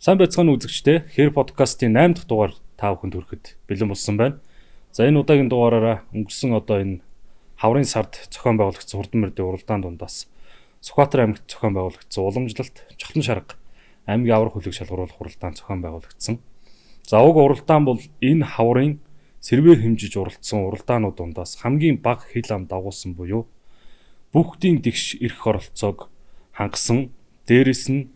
Сайн байцгаана үзэгчдээ. Хэр подкастын 8 дахь дугаар та бүхэнд хүрэхэд бэлэн болсон байна. За энэ удаагийн дугаараараа өнгөрсөн энэ хаврын сард зохион байгуулагдсан хурдан мөрдийн уралдаан дундаас Сүхбаатар аймагт зохион байгуулагдсан уламжлалт Чухлан шарга аймгийн аврах хүлэг шалгаруулах уралдаан зохион байгуулагдсан. За уг уралдаан бол энэ хаврын сэрвээр хэмжиж уралдсан уралдаанууд дундаас хамгийн бага хил ам дагуулсан буюу бүгдийн тэгш эрх оролцоог хангасан, дээрэс нь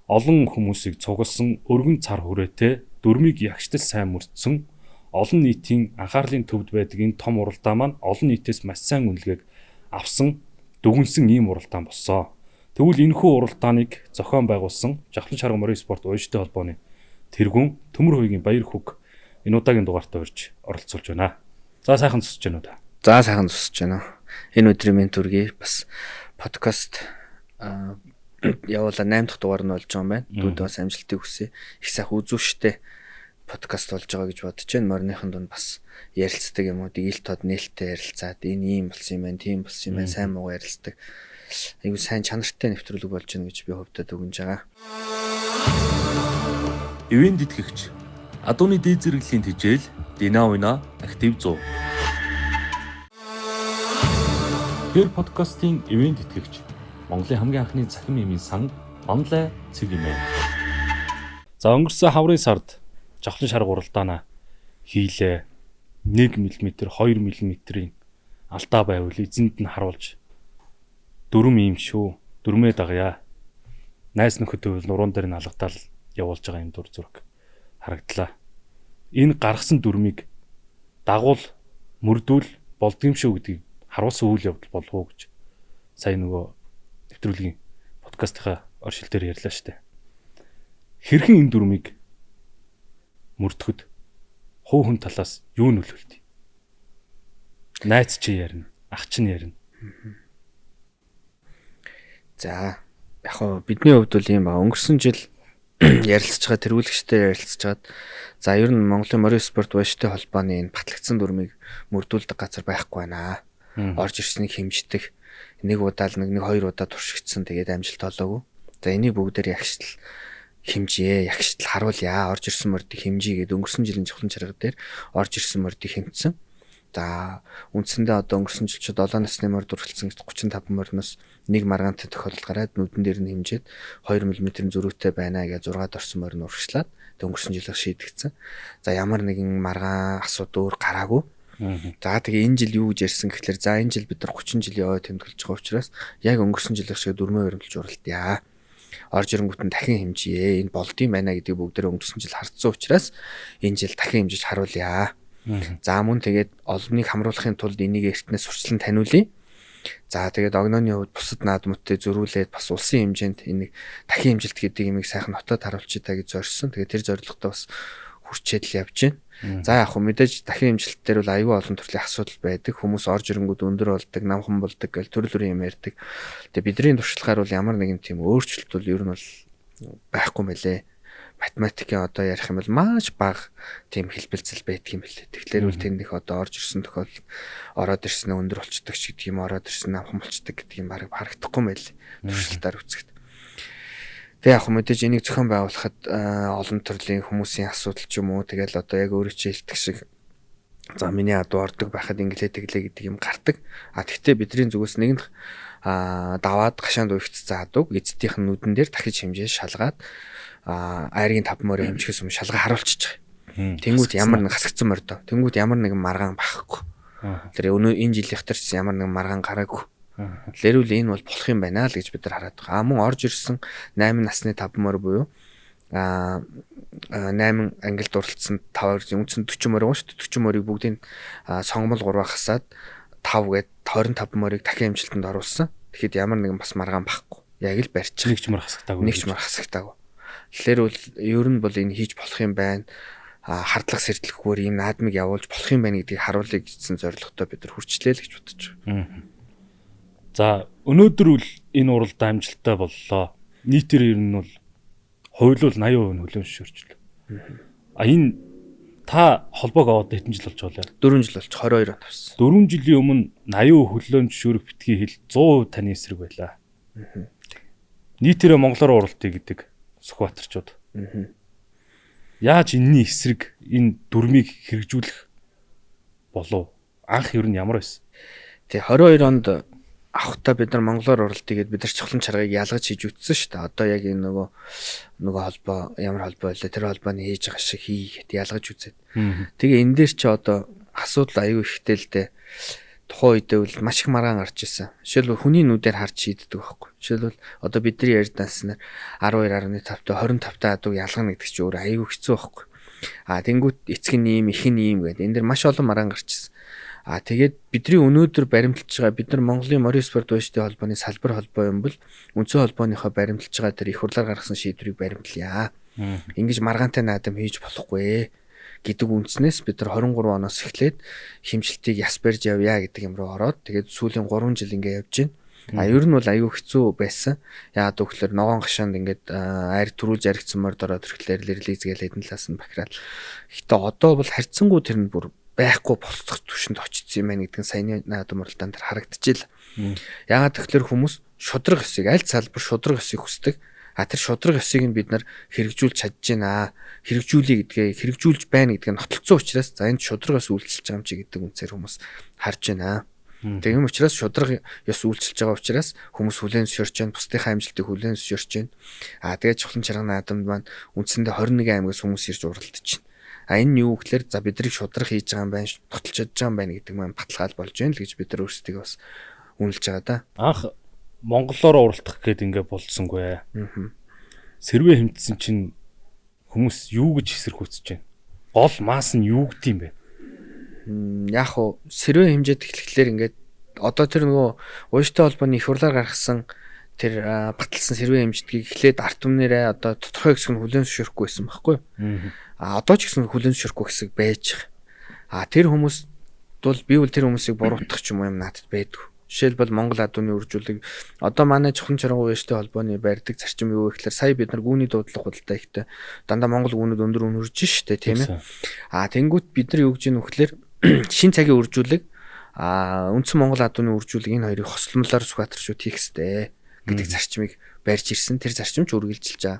олон хүмүүсийг цугласан өргөн цар хүрээтэй дөрмийг ягштал сайн мөрдсөн олон нийтийн анхаарлын төвд байдаг энэ том уралдаан маань олон нийтээс маш сайн үнэлгээг авсан дүгнсэн ийм уралдаан болсон. Тэгвэл энэхүү уралдааныг зохион байгуулсан Чухлан шарга морин спорт уяжтай холбооны тэргүүн Төмөр хувийн баяр хүүг энэ удаагийн дугаартаа урьж оролцуулж байна. За сайхан зусж байна уу та? За сайхан зусж байна. Энэ өдрийн минь төргий бас подкаст явуулаа 8 дахь дугаар нь болж байгаа юм байна. Дүүд бас амжилтыг хүсье. Их сайхан үзүүштэй подкаст болж байгаа гэж бодож байна. Морныхын дунд бас ярилцдаг юм уу? Дийл тод нээлттэй ярилцаад энэ ийм болсон юм байна, тийм болсон юм байна, сайн муу ярилцдаг. Айгуу сайн чанартай нэвтрүүлэг болж байна гэж би хөвдөд өгнж байгаа. Ивэн дитгэгч Адууны дээд зэрэглэлийн тэжээл Динавина актив 100. Тэр подкастын ивэн дитгэгч Монголын хамгийн анхны цахим эмийн сан Манлай цэг юм ээ. За өнгөрсөн хаврын сард Чухлан шарга уралдаанаа хийлээ. 1 мм, 2 мм-ийн алдаа байвал эзэнд нь харуулж дөрөм юм шүү. Дөрмөө дагая. Найс нөхөд нуруунд дээр нь алгадаал явуулж байгаа юм дур зүрх харагдлаа. Энэ гаргасан дөрмийг дагуул мөрдүүл болдгийм шүү гэдгийг харуулсан үйл явдал болов уу гэж сая нөгөө нэвтрүүлгийн подкастынхаа оршил дээр ярьлаа штэ. Хэрхэн энэ дүрмийг мөрдөхөд хуу хүн талаас юу нөлөөлдөг? Найз чи ярина, ах чи ярина. За яг хоо бидний хувьд бол юм ба өнгөрсөн жил ярилцж байгаа тэргүүлэгчтэй ярилцж хагаад за ер нь Монголын морин спорт уяжтай холбооны энэ батлагдсан дүрмийг мөрдүүлдэг газар байхгүй байна. Орж ирснийг хэмждэг. Нэг удаа л нэг хоёр удаа туршигдсан тэгээд амжилт олоогүй. За энийг бүгдээр ягштал хэмжээ, ягштал харуулъя. Орж ирсэн мордыг хэмжээ гэдэг өнгөрсөн жилийн Чухлан шарга дээр орж ирсэн мордыг хэмжсэн. За үндсэндээ одоо өнгөрсөн жил ч 7 насны морд уралцсан 35 мордноос нэг маргаантай тохиолдол гараад нүдэн дээр нь хэмжээд 2 мм зөрүүтэй байна гэж 6-д орсон морь нь урагшлаад өнгөрсөн жилээр шийдэгдсэн. За ямар нэгэн маргаан асуудал өөр гараагүй. За тэгээ энэ жил юу гэж ярьсан гэхэлэр за энэ жил бид нар 30 жилийн ой тэмдэглэж байгаа учраас яг өнгөрсөн жилийн шиг дөрмөө өрөмлж уралтъя. Орж ирэнгүүт нь дахин хэмжээ. Энэ болдгийм байна гэдэг бүгдээ өнгөрсөн жил хардсан учраас энэ жил дахин хэмжиж харуулъя. За мөн тэгээд олныг хамруулахын тулд энийг эртнээс сурчлан таниулъя. За тэгээд огнооны хувьд бусад наадмуудтай зөрүүлээд бас улсын хэмжээнд энийг дахин хэмжилт гэдэг юмыг сайхан хотод харуулчих та гэж зорьсон. Тэгээд тэр зорилготой бас хүрчээд л явж байна. За яг хөө мэдээж дахин хэмжилттээр бол аюул олон төрлийн асуудал байдаг. Хүмүүс орж ирэнгүүд өндөр болдог, намхан болдог гэл төрөл төрлийн юм ярьдаг. Тэгээд бидний туршлагаар бол ямар нэгэн тийм өөрчлөлт бол ер нь бол байхгүй мэлээ. Математикийн одоо ярих юм бол маш бага тийм хэлбэлцэл байдаг юм билээ. Тэгэхээр бол тэндих одоо орж ирсэн тохиолдол ороод ирсэн өндөр болчдөг ч гэдэг юм, ороод ирсэн намхан болчдөг гэдэг юм бараг харагдахгүй мэлээ. Туршилтаар үзэхэд. Тэгээ яг мэдээж энийг зохион байгуулахад олон төрлийн хүмүүсийн асуудал ч юм уу тэгэл одоо яг өөрөө чи хэлдэг шиг за миний адуу ордог байхад инглээ тэглээ гэдэг юм гардаг. Тэгтээ бидний зүгээс нэгэн даваад гашаанд уйгцсан адууг эцдийнх нь нүдэн дээр дахиж хэмжээ шалгаад айргийн 5 морийн хэмжихээс өмнө шалгаа харуулчих. Тэнгүүд ямар нэг хасагдсан мордоо. Тэнгүүд ямар нэгэн маргаан байхгүй. Тэр энэ жилийнх төр ч ямар нэгэн маргаан гараагүй. Лэрүүл энэ бол болох юм байна л гэж бид нар хараад байгаа. Мөн орж ирсэн 8 насны 5 морь буюу 8 ангилд уралдсан 5 үндсэн 40 морь байгаа шүү дээ. 40 морийг бүгдийг сонгомол 3 хасаад 5 гээд 25 морийг дахин амжилтанд оруулсан. Тэгэхэд ямар нэгэн бас маргаан байхгүй. Яг л барьчих. Нэг ч мөр хасагдаагүй. Нэг ч мөр хасагдаагүй. Тэгэхээр бол ер нь бол энэ хийж болох юм байна. Хардлага сэрдлэхгүйгээр ийм наадмыг явуулж болох юм байна гэдгийг харуулъя гэсэн зорилготой бид нар хүрчлээ л гэж бодож байгаа. За өнөөдөр бол энэ уралдаан амжилттай боллоо. Нийтээр ер нь бол хуулиул 80% хөлөөншөөрчлөө. Энэ та холбоог аваад хэдэн жил болж байгаа вэ? 4 жил болж 22 он тавьсан. 4 жилийн өмнө 80% хөлөөншөөрөх битгий хэл 100% таны эсрэг байлаа. Нийтээрээ монголоор уралтыг гэдэг Сүхбаатарчууд. Яаж энэний эсрэг энэ дүрмийг хэрэгжүүлэх болов? Анх ер нь ямар байсан? Тэгээ 22 онд авахта бид нар монголоор оролтыгээд бид нар чухлын чаргыг ялгаж хийж үтсэн шүү дээ. Одоо яг энэ нөгөө холбоо ямар холбоо байлаа тэр холбооны хийж байгаа шиг хийгээд ялгаж үзээд. Тэгээ энэ дээр чи одоо асуудал аюу ихтэй л дээ. Тухайн үедээ бол маш их маргаан гарч ирсэн. Жишээлбэл хүний нүдээр харж шийддэг байхгүй. Жишээлбэл одоо бидний ярьдаснаар 12.5 та 25 та адуу ялгана гэдэг чи өөр аюу хэцүү байхгүй. Тэнгүүт эцэг нь ийм их нь ийм гэдэг. Энэ дэр маш олон маргаан гарч ирсэн. Тэгээд бидний өнөөдөр баримталж байгаа бид нар Монголын морин спорт ууштай холбооны салбар холбоо юм бол үндсэн холбооныхоо баримталж байгаа тэр их хурлаар гаргасан шийдвэрийг баримтлая. Ингэж маргаантай наадам хийж болохгүй гэдэг үндснээс бид нар 23 оноос эхлээд хэмжилтийг яс барьж явъя гэдэг юм руу ороод тэгээд сүүлийн 3 жил ингэ явж байна. Ер нь бол аюу хэцүү байсан. Яагаад гэвэл ногоон гашаанд ингээд арь төрүүлж аригдсан морд ороод ирэхлээр релиз гээл хэдэн талаас нь бахирал. Гэтэ одоо бол харьцангуй тэр нь бүр байхгүй болцох түвшинд очсон юм байна гэдэг нь саяны наадам уралдаан дээр харагдчихжээ. Яагаад тэгэхээр хүмүүс шудраг ёсыг аль салбар шудраг ёсыг хүсдэг. Тэр шудраг ёсыг нь бид нар хэрэгжүүлж чадж байна. Хэрэгжүүлэе гэдгээ хэрэгжүүлж байна гэдгээ нотолцсон учраас за энд шудраг ёс үйлчилж байгаа юм чи гэдэг үнцээр хүмүүс харж байна. Тийм учраас шудраг ёс үйлчилж байгаа учраас хүмүүс хүлээн зөвшөөрч байна. Бусдынхаа амжилтыг хүлээн зөвшөөрч байна. Тэгээд чухлын чарга наадамд маань үндсэндээ 21 аймагаас хүмүүс ирж уралдаж байна. Энэ юу гэхээр за бидрийг шудраг хийж байгаа юм байна, тоталж чадж байгаа юм байна гэдэг маань баталгаал болж байна л гэж бид нар өөрсдөө бас үнэлж байгаа да. Анх монголоор уралдах гээд ингээ болцсонгүй. Сэрвээ хэмтсэн чинь хүмүүс юу гэж эсэргүүцэж байна? Гол маас нь юу гэдэг юм бэ? Яг уу сэрвээ хэмжээд эхлэхлээр ингээд одоо тэр нөгөө ууштай холбооны их хурлаар гаргасан тэр баталсан сэрвээ хэмждгийг эхлээд арт түмнэрээ одоо тодорхой хэсэг нь хүлээн зөвшөөрөхгүй байсан байхгүй юу? Одоо ч гэсэн хүлээн зөвшөөрөхгүй хэсэг байж байгаа. Тэр хүмүүс бол би бол тэр хүмүүсийг буруутгах ч юм надад байдгүй. Жишээлбэл Монгол адууны үржүүлэг одоо манай чухлын чарга ууштай холбооны барьдаг зарчим юу вэ гэхээр сая бид нар гүүний дуудлага худалдаа ихтэй дандаа Монгол гүүнүүд өндөр үнэрж штэ тийм ээ. Тэнгүүт бид нар юу гэж юм вөхлөөр шин цагийн үржүүлэг үндсэн Монгол адууны үржүүлэг энэ хоёрыг хосломлоор Сүхбаатарчууд хийх ёстой гэдэг зарчмыг барьж ирсэн. Тэр зарчим ч үргэлжилж байгаа.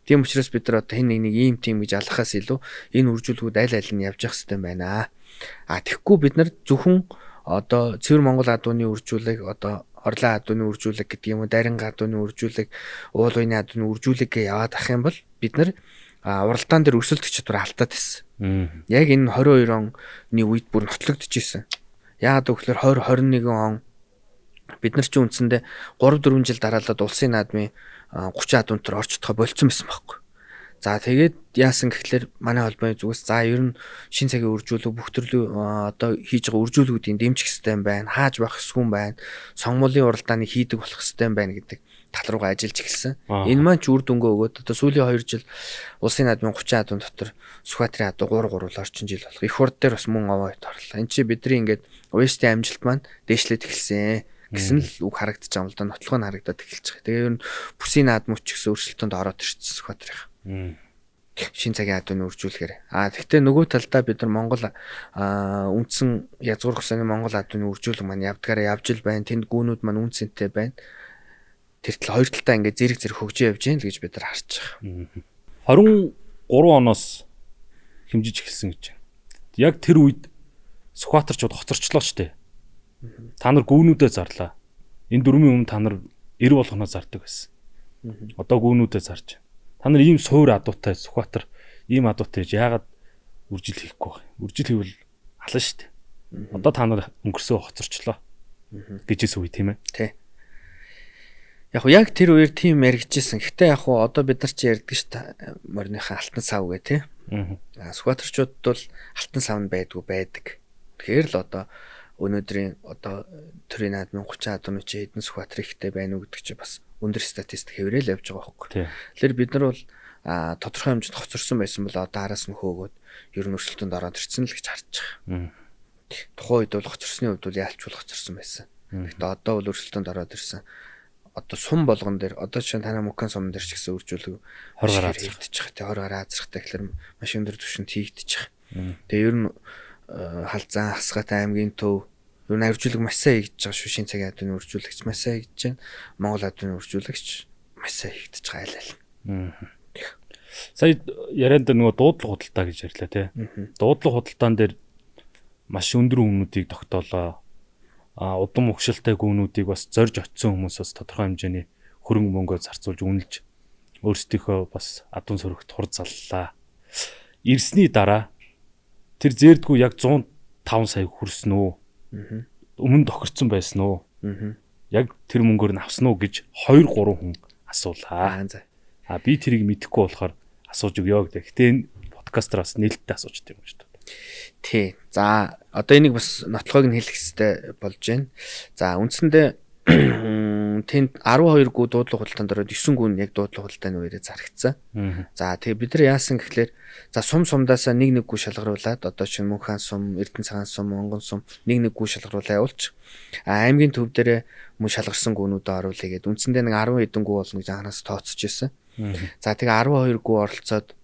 Тийм учраас бид нар одоо хэн нэг ийм тим гэж алхахаас илүү энэ үржүүлгүүд аль аль нь явж явах хэрэгтэй байна. Тэгэхгүй бид нар зөвхөн одоо Цэвэр Монгол адууны үржүүлэг одоо Орлон адууны үржүүлэг гэдэг юм уу Даринга адууны үржүүлэг Уул уйны адууны үржүүлэгээ яваад ах юм бол бид нар уралдаан дээр өрсөлдөх чадвар алдаад байсан. Яг энэ 22 оны үед бүр нотлогдож исэн. Яагаад гэвэл 2021 он бид нар ч үндсэндээ 3-4 жил дараалаад улсын наадмын 30 адуун төр орж чадхаа болцсон байсан байхгүй. За тэгээд яасан гэхэлэр манай холбооны зүгээс за ер нь шин цагийн үржүүлэг бүх төрлийн одоо хийж байгаа үржүүлгүүдийн дэмжих систем байна, хааж байх хэсгүүн байна, сонгомлын уралдааныг хийдэг болох систем байна гэдэг тал руугаа ажиллаж эхэлсэн. Энэ маань ч үр дүнгээ өгөөд одоо сүүлийн 2 жил улсын наадмын 30 адуун дотор Сүхбаатарын адуу 3 орчим жил болох их хурд дээр бас мөн овоо торлоо. Энд чи бидний ингээд ууштай амжилт маань дээшлээд эхэлсэн гэсэн л үг харагдаж байгаа юм л да. Нотлого нь харагдаад эхэлж байгаа. Тэгээ ер нь бүсийн наадмууч гэсэн өөрчлөлтөнд ороод ирсэн Сүхбаатарын. Шин цагийн адууны үржүүлэхээр. Гэхдээ нөгөө талдаа бид нар Монгол үндсэн язгуур хөсөөний Монгол адууны үржүүлэг маань явдгаараа явж ил байна. Тэнд гүүнүүд маань үнцэнтэй байна. Тэр хоёр талдаа ингээд зэрэг зэрэг хөгжиж явж байна л гэж бид нар харж байгаа. 23 оноос хэмжиж эхэлсэн гэж байна. Яг тэр үед Сүхбаатарчууд хоцорчлоо ч дээ. Та нар гүүнүүдэд зарлаа. Энэ дөрмийн өмнө та нар 90 болгоноо зардаг байсан. Одоо гүүнүүдэд зарж. Та нар ийм суур адуутай Сүхбаатар ийм адуутай яагаад үржил хийхгүй вэ? Үржил хийвэл алан шүү дээ. Одоо та нар өнгөрсөө хоцорчлоо гэжээс үе тийм ээ. Тий. Яг тэр үеэр тийм яригдчихсэн. Гэхдээ одоо бид нар ч ярьдаг шүү дээ. Морныхаа алтан сав гэ тий. Сүхбаатарчууд бол алтан сав байдгүй байдаг. Тэгэхээр л одоо өнөөдрийн одоо төрийн наадмын 30 адууны чи хэдэн Сүхбаатар ихтэй байна уу гэдэг чи бас өндөр статистик хэврээл явж байгаа байхгүй. Тэгэхээр бид нар бол тодорхой хэмжээнд хоцорсон байсан бол одоо араас нь хөөгөөд ер нь өрсөлдөөнд ороод ирсэн л гэж харж байгаа. Тухайн үед бол хоцорсны хувьд бол яалчгүй хоцорсон байсан. Гэхдээ одоо бол өрсөлдөөнд ороод ирсэн. Одоо сум болгон дээр одоо чинь танаа мукан сум дээр ч гэсэн үржүүлэг 20 гараа хийгдэж байгаа. 20 гараа азрахтай гэхэлэр маш өндөр түвшинд хийгдэж байгаа. Тэгээ ер нь халзан Хасгат аймгийн төв ер нь үржүүлэг маш сайн хийгдэж байгаа шүү. Шин цагийн адууны үржүүлэгч маш сайн хийгдэж байна. Монгол адууны үржүүлэгч маш сайн хийгдэж байгаа аль аль. Сая ярианд нөгөө дуудлага худалдаа гэж ярьлаа тий. Дуудлага худалдаан дээр маш өндөр өмнүүдийг тогтоолоо. Удам өгшөлтэй гүнүүдийг бас зорж очисон хүмүүс бас тодорхой хэмжээний хөрөнгө мөнгө зарцуулж үнэлж өөрсдийнхөө бас адуун сөрөгт хур заллаа. Ирсний дараа тэр зээрдгүү яг 105 сая хүрсэн үү? Өмнө тохирцсон байсан уу? Яг тэр мөнгөөр нь авсан уу гэж 2 3 хүн асуулаа. Би тэрийг мэдэхгүй болохоор асууж өгөө гэдэг. Гэтэ энэ подкастраас нээлттэй асууж тийм юм шүү дээ. Тий. За одоо энийг бас нотлохыг нь хэлэх хэрэгтэй болж байна. За үндсэндээ тэнд 12 гү дуудлага худалдаанд ороод 9 гүн яг дуудлага худалдааны үеэрээ зарагдсан. За тэгээ бид нар яасан гэхлээр за сумдаасаа нэг гү шалгаруулад одоо чинь Мөнхаан сум, Эрдэнэ цагаан сум, Монгол сум нэг гү шалгаруулаа явуулчих. Аймгийн төв дээрээ мөн шалгарсан гүнүүдээ оруулъя гэдэг. Үндсэндээ нэг 10 хэдэн гү болно гэж анханаас тооцож ирсэн. За тэгээ 12 гү оролцоод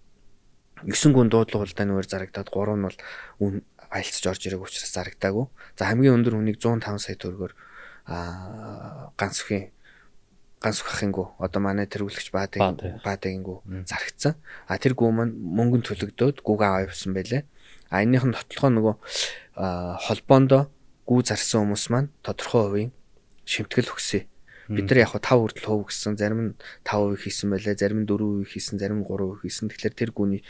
9 гүн дуудлага худалдааны үеэр зарагдаад 3 нь бол үн айлцж орж ирээг учраас зарагдаагүй. За хамгийн өндөр хүнийг 105 сая төгрөгөөр ганц ухахын гоо одоо манай тэргүүлэгч баадагийн гоо зарагдсан. Тэр гоо маань мөнгөнд төлөгдөөд гүүгээ аваа явсан байлээ. Энийх нь тотлохоо нөгөө холбоондоо гүү зарсан хүмүүс маань тодорхой хувийн шимтгэл өгсөн. Бид нар яг 5 хүртэл хөв гэсэн, зарим нь 5% хийсэн байлээ, зарим нь 4% хийсэн, зарим нь 3% хийсэн. Тэгэхээр тэр гүүний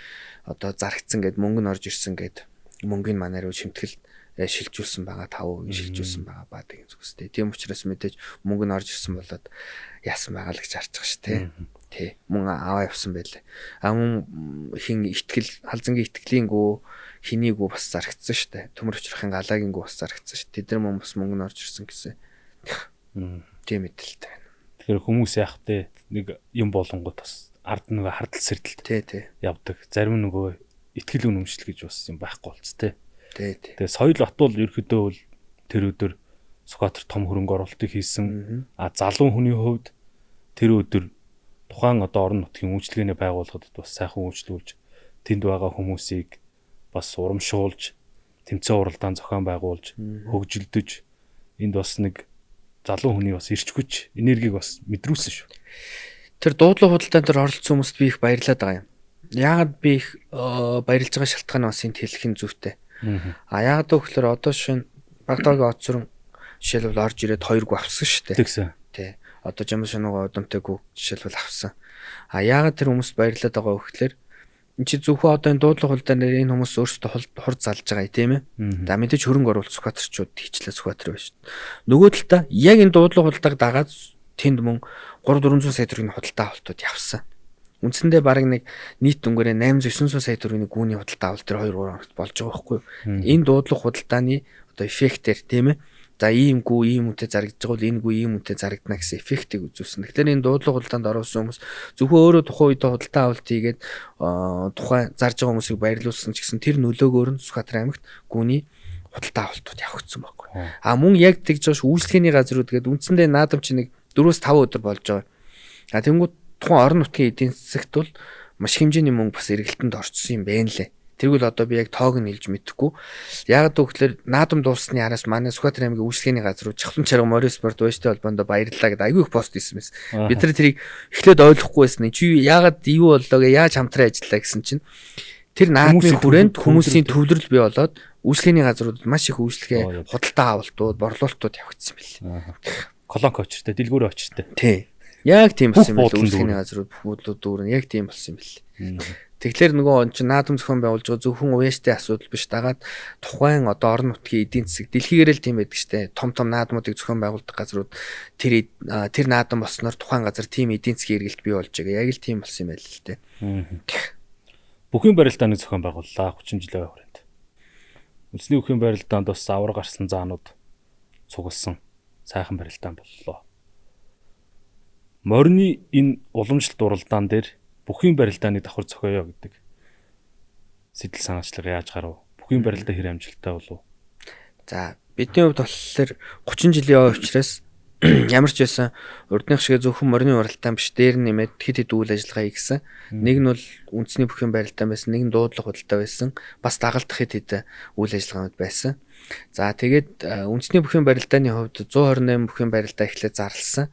одоо зарагдсан гэд мөнгө нь орж ирсэн гэд мөнгөний манай руу шимтгэл шилжүүлсэн байгаа 5% шилжүүлсэн байгаа баадаг юм зүгстэй. Тийм учраас мэдээж мөнгө нь орж ирсэн болоод яасан байгаа л гэж харж байгаа шүү дээ. Тий. Мөн аваа явсан байлээ. Мөн хин итгэл халзангийн итгэлийн гоо хэнийг гоо бас зарагдсан шүү дээ. Төмөр өчрхийн галаагийн гоо бас зарагдсан шүү. Тэд нар мөн бас мөнгө нь орж ирсэн гэсэн. Тийм мэдлэлтэй байна. Тэгэхээр хүмүүс яах вэ? Нэг юм болонгот бас ард нөгөө хардл сэрдэлт явдаг. Зарим нөгөө итгэл үнэмшил гэж бас юм байхгүй болц тээ. Тэгээ соёл отвол ерөөдөө бол тэр өдөр Сүхбаатар том хөрөнгө оруулалтыг хийсэн. Залуу хүний хувьд тэр өдөр тухайн одоо орон нутгийн үйлчлэгээний байгууллагад бас сайхан үйлчлүүлж тэнд байгаа хүмүүсийг бас урамшуулж тэмцээн уралдаан зохион байгуулж хөгжилдөж энд бас нэг залуу хүний бас ирч хүч энергийг бас мэдрүүлсэн шүү. Тэр дуудлага худалдаан дээр оролцсон хүмүүст би их баярлаад байгаа юм. Яагаад би их баярлж байгаа шалтгаан бас энд хэлэх нь зүйтэй. Яагаад гэвэл одоо шинэ Багдаагийн оцрон жишээлбэл орж ирээд 2 гу авсан шүү дээ. Тий. Одоо Жамшинууга удамтай гу жишээлбэл авсан. Яагаад тэр хүмүүст баярлаад байгаа вэ гэхээр энэ чи зөвхөн одоо энэ дуудлага худалдаан дээр энэ хүмүүс өөрсдөө хур залж байгаа тийм ээ. За мэдээж хөрөнгө оруулалт Сүхбаатарчууд хийчлээ Сүхбаатар байна шүү дээ. Нөгөө талдаа яг энэ дуудлага худалдааг дагаад тэнд мөн 300-400 сая төгрөгийн худалдаа авалтууд явсан. Үндсэндээ бараг нэг нийт дүнгээрээ 800-900 сая төгрөгийн гүүний худалдаа авалт тэр 2-3 хоногт болж байгаа байхгүй юу? Энэ дуудлага худалдааны одоо эффектээр тийм ээ. За ийм үнэтэй зарагдж байгаа бол энэ гүү ийм үнэтэй зарагдана гэсэн эффектийг үзүүлсэн. Тэгэхээр энэ дуудлага худалдаанд оруулсан хүмүүс зөвхөн өөрөө тухайн үедээ худалдаа авалт хийгээд тухайн зарж байгаа хүмүүсийг баярлуулсан ч гэсэн тэр нөлөөгөөр нь Сүхбаатар аймагт гүүний худалдаа авалтууд явагдсан байхгүй. Мөн яг тэгж байгаа үйлчлэгээний газрууд гээд үндсэндээ наадам чи нэг 4-5 өдөр болж байгаа. Тэнгүүд тухайн орон нутгийн эдийн засагт бол маш хэмжээний мөнгө бас эргэлтэнд орцсон юм байна лээ. Тэргүүл одоо би яг тоог нь хэлж мэдэхгүй. Яагаад гэвэл наадам дууссаны араас манай Сүхбаатар аймгийн үйлчлэгээний газрууд Чахлан чарга Морин спорт ууштай холбоонд баярлалаа гэдэг аягүй их пост хийсэн байсан. Бид нар тэрийг эхлээд ойлгохгүй байсан. Чи яагаад юу боллоо гэ яаж хамтран ажиллаа гэсэн чинь тэр наадмын хүрээнд хүмүүсийн төвлөрөл бий болоод үйлчлэгээний газруудад маш их үйлчлэгээ худалдаа авалтууд, борлуулалтууд явагдсан байл. Колонк очиртэй, дэлгүүр очиртэй. Тий. Яг тийм болсон юм байна. Үйлчлэгээний газрууд бүхүүдлүүд дүүрэн яг тийм болсон юм байна. Тэгэхээр нөгөө чинь наадам зохион байгуулж байгаа зөвхөн уяаштай асуудал биш. Дагаад тухайн одоо орон нутгийн эдийн засаг дэлхийгээр л тийм байдаг штэ. Том наадмуудыг зохион байгуулдаг газрууд тэр наадам болсноор тухайн газар тийм эдийн засгийн эргэлт бий болж байгаа. Яг л тийм болсон юм байл л дээ. Бүхний барилдааны зохион байгууллаа 30 жилийн хүрээнд. Үндэсний бүхний барилдаанд бас авар гарсан заанууд цугласан сайхан барилдаан боллоо. Морины энэ уламжлалт уралдаан дээр бүхний барилдааны давхар зохиоё гэдэг сэтэл санаачлага яаж гарав? Бүхний барилдаа хэр амжилттай болов? За бидний хувьд болохоор 30 жилийн учраас ямар ч байсан урдных шиг зөвхөн морины уралдаан биш дээр нэмээд хэд хэд үйл ажиллагаа хийгсэн. Нэг нь бол үндэсний бүхний барилдаан байсан, нэг нь дуудлага худалдаа байсан, бас дагалдах хэд хэд үйл ажиллагаанууд байсан. За тэгээд үндэсний бүхний барилдааны хувьд 128 бүхний барилдаа эхлээд зарласан.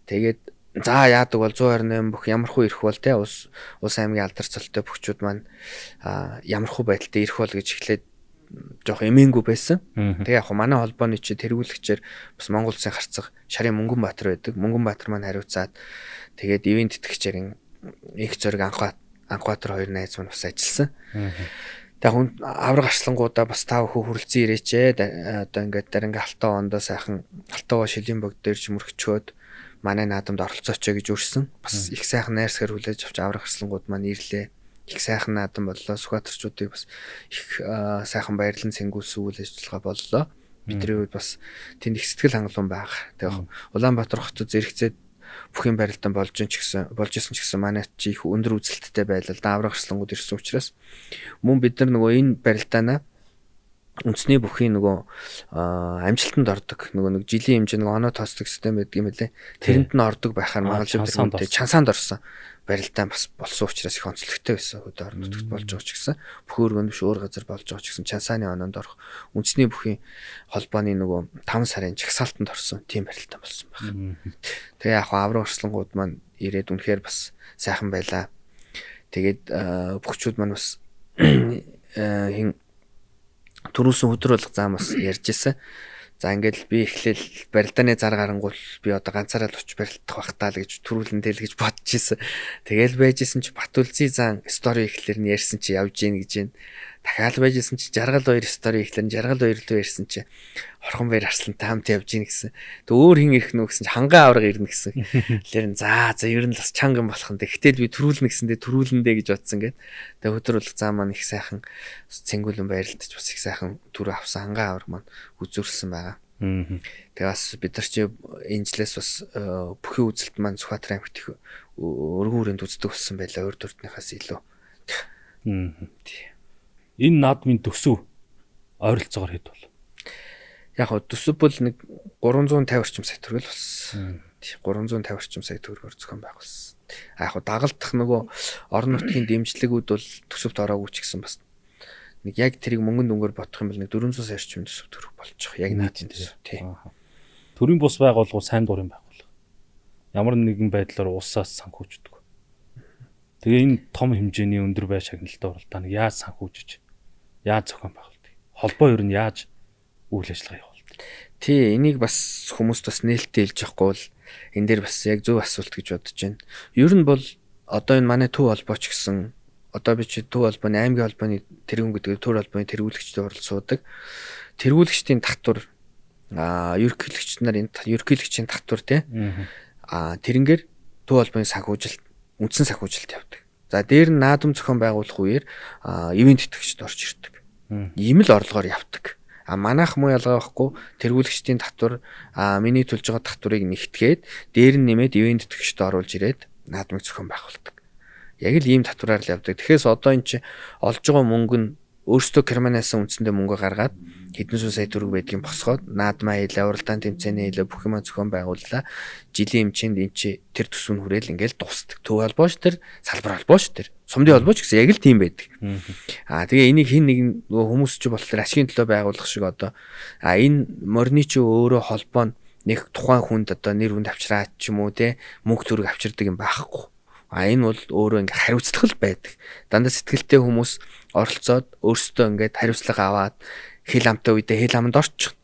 Тэгээд За яадаг бол 128 бүх ямархуу ирэх бол те улс аймгийн алдар цолтой бөхчүүд маань ямархуу байдалтай ирэх бол гэж эхлээд жоох эмээнгүй байсан. Тэгээ яг манай холбооны чи тэргүүлэгчээр бас Монгол Улсын харцаг Шарын Мөнгөнбаатар байдаг. Мөнгөнбаатар маань хариуцаад тэгээд ивент тэтгэгчээр их зориг Анхбаатар хоёр найз маань бас ажилласан. Тэгээ хүн авраг арслангуудаа бас тав хөө хүрэлцэн ирээч одоо ингээд даринга алтаа ондоо сайхан алтаа шилийн богд дээр ч мөрөгчөөд манай наадамд оролцооч гэж үрсэн. Бас их сайхан найрсгаар хүлээж авч авраг арслангууд маань ирлээ. Их сайхан наадам боллоо. Сүхбаатарчуудыг бас их сайхан баярлан цэнгүүлсэн үйл ажиллагаа боллоо. Бидний үед бас тэнд их сэтгэл хангалуун байх. Тэгээ Улаанбаатар хотод зэрэгцээд бүх юм барилдан болж исэн ч гэсэн манай чи их өндөр үзэлттэй байлаа. Авраг арслангууд ирсэн учраас мөн бид нар нөгөө энэ барилдаанаа үндэсний бүхий нөгөө амжилтанд ордог нөгөө нэг жилийн хэмжээ нэг оноо тоосдог систем байдаг юм лээ. Тэрэнд нь ордог байхаар магадлал тэрнтэй чансаанд орсон барилдаан бас болсон учраас их онцлогтой байсан. Хөдөө орон нутагт болж байгаа ч гэсэн бүх өргөнд биш өөр газар болж байгаа ч гэсэн чансааны оноонд орох үндэсний бүхий холбооны нөгөө 5 сарын жагсаалтанд орсон тийм барилдаан болсон байна. Тэгээ яг авраг арслангууд маань ирээд үнэхээр бас сайхан байлаа. Тэгээд бөхчүүд маань бас хин түрүүсэн өдөр болго зам бас ярьж ирсэн. За ингээд би эхлээл барилдааны зар гарангуул би одоо ганцаараа л очиж барилдах бах таа л гэж түрүүлэн дээл гэж бодож ирсэн. Тэгэл байжсэн чи Батүлзий зан стори ихлэр нь ярьсан чи явж гин гэж байна. Дахиад байжсэн чи Жаргал 2 стори ихлэр нь Жаргал 2 руу ярьсан чи Орхон Баяр Арслантай хамт явж гин гэсэн. Тэг өөр хин ирэх нүү гэсэн чи ханган авраг ирнэ гэсэн. Тэгэхээр за ер нь бас чанга юм болох нь. Гэтэл би түрүүлнэ гэсэндээ түрүүлэндээ гэж бодсон гээд. Тэг өдөр бол заа маань их сайхан цэнгүүлэн баярлаж бас их сайхан түр авсан ханган авраг маань үзүүлсэн байгаа. Тэгээ бас бид нар чи энэ жилээс бас бүхий үзэлт маань Сүхбаатар аймагт их өргөн хүрээнд үздэг болсон байлаа өөр төрднийхээс илүү. Энэ наадмын төсөв ойролцоогоор хэд бол? Яг хөө төсөв бол нэг 350 орчим сая төгрөг болсон. 350 орчим сая төгрөгөөр зохион байгуулсан. Яг хөө дагалдах нөгөө орон нутгийн дэмжлэгүүд бол төсөвт ороогүй ч гэсэн бас нэг яг тэрийг мөнгөнд өнгөөр бодох юм бол нэг 400 сая орчим төсөв төгрөг болж байгаа. Яг наадмын төсөв тий. Төрийн бус байгууллагууд сайн дурын байгууллага. Ямар нэгэн байдлаар улсаас санхүүждэг. Тэгээ энэ том хэмжээний өндөр бай шагналтай оролдооныг яаж санхүүжиж, яаж зохион байгуулдаг? Холбоо ер нь яаж үйл ажиллагаа явуулдаг? Тий, энийг бас хүмүүст бас нээлттэй хэлж явахгүй бол энэ дээр бас яг зөв асуулт гэж бодож байна. Ер нь бол одоо энэ манай төв холбоо ч гэсэн одоо би чи төв холбооны аймгийн холбооны тэргүүн гэдэг төв холбооны тэргүүлэгчтэй оролцоодаг. Тэргүүлэгчдийн татвар ерөнхийлөгчийн татвар тий. Тэрнгээр төв холбооны санхүүжилт үндсэн санхүүжилт явдаг. За дээр нь наадам зохион байгуулах үеэр ивент тэтгэгчд орж ирдэг. Ийм л орлогоор явдаг. Манайх муу ялгаа байхгүй тэргүүлэгчдийн татвар миний төлж байгаа татварыг нэгтгээд дээр нь нэмээд ивент тэтгэгчд оруулж ирээд наадмыг зохион байгуулдаг. Яг л ийм татвараар л явдаг. Тэгэхээр одоо эн чинь олж байгаа мөнгө нь өөрсдөө Германаас үндсэндээ мөнгө гаргаад хэдэн сая сая төгрөг байдгийг босгоод наадмаа хийлээ, уралдаан тэмцээний хийлээ, бүх юмаа зохион байгууллаа. Жилийн хэмжээнд эн чи тэр төсвөн хүрээл ингээл дуусдаг. Төв холбооч тэр, салбар холбооч тэр, сумдын холбооч гэсэн яг л тийм байдаг. Тэгээ энийг хин нэг нөгөө хүмүүс ч болохоор ашигын төлөө байгуулах шиг одоо энэ морины чи өөрөө холбоо нэг тухайн хүнд одоо нэр хүнд авчраад ч юм уу те мөнгө төгрөг авчирдаг юм байхгүй. Энэ бол өөрөө ингээ хариуцлага л байдаг. Дандаа сэтгэлтэй хүмүүс оролцоод өөрсдөө ингээд хариуцлага аваад хэл амтай үедээ хэл аманд орчих.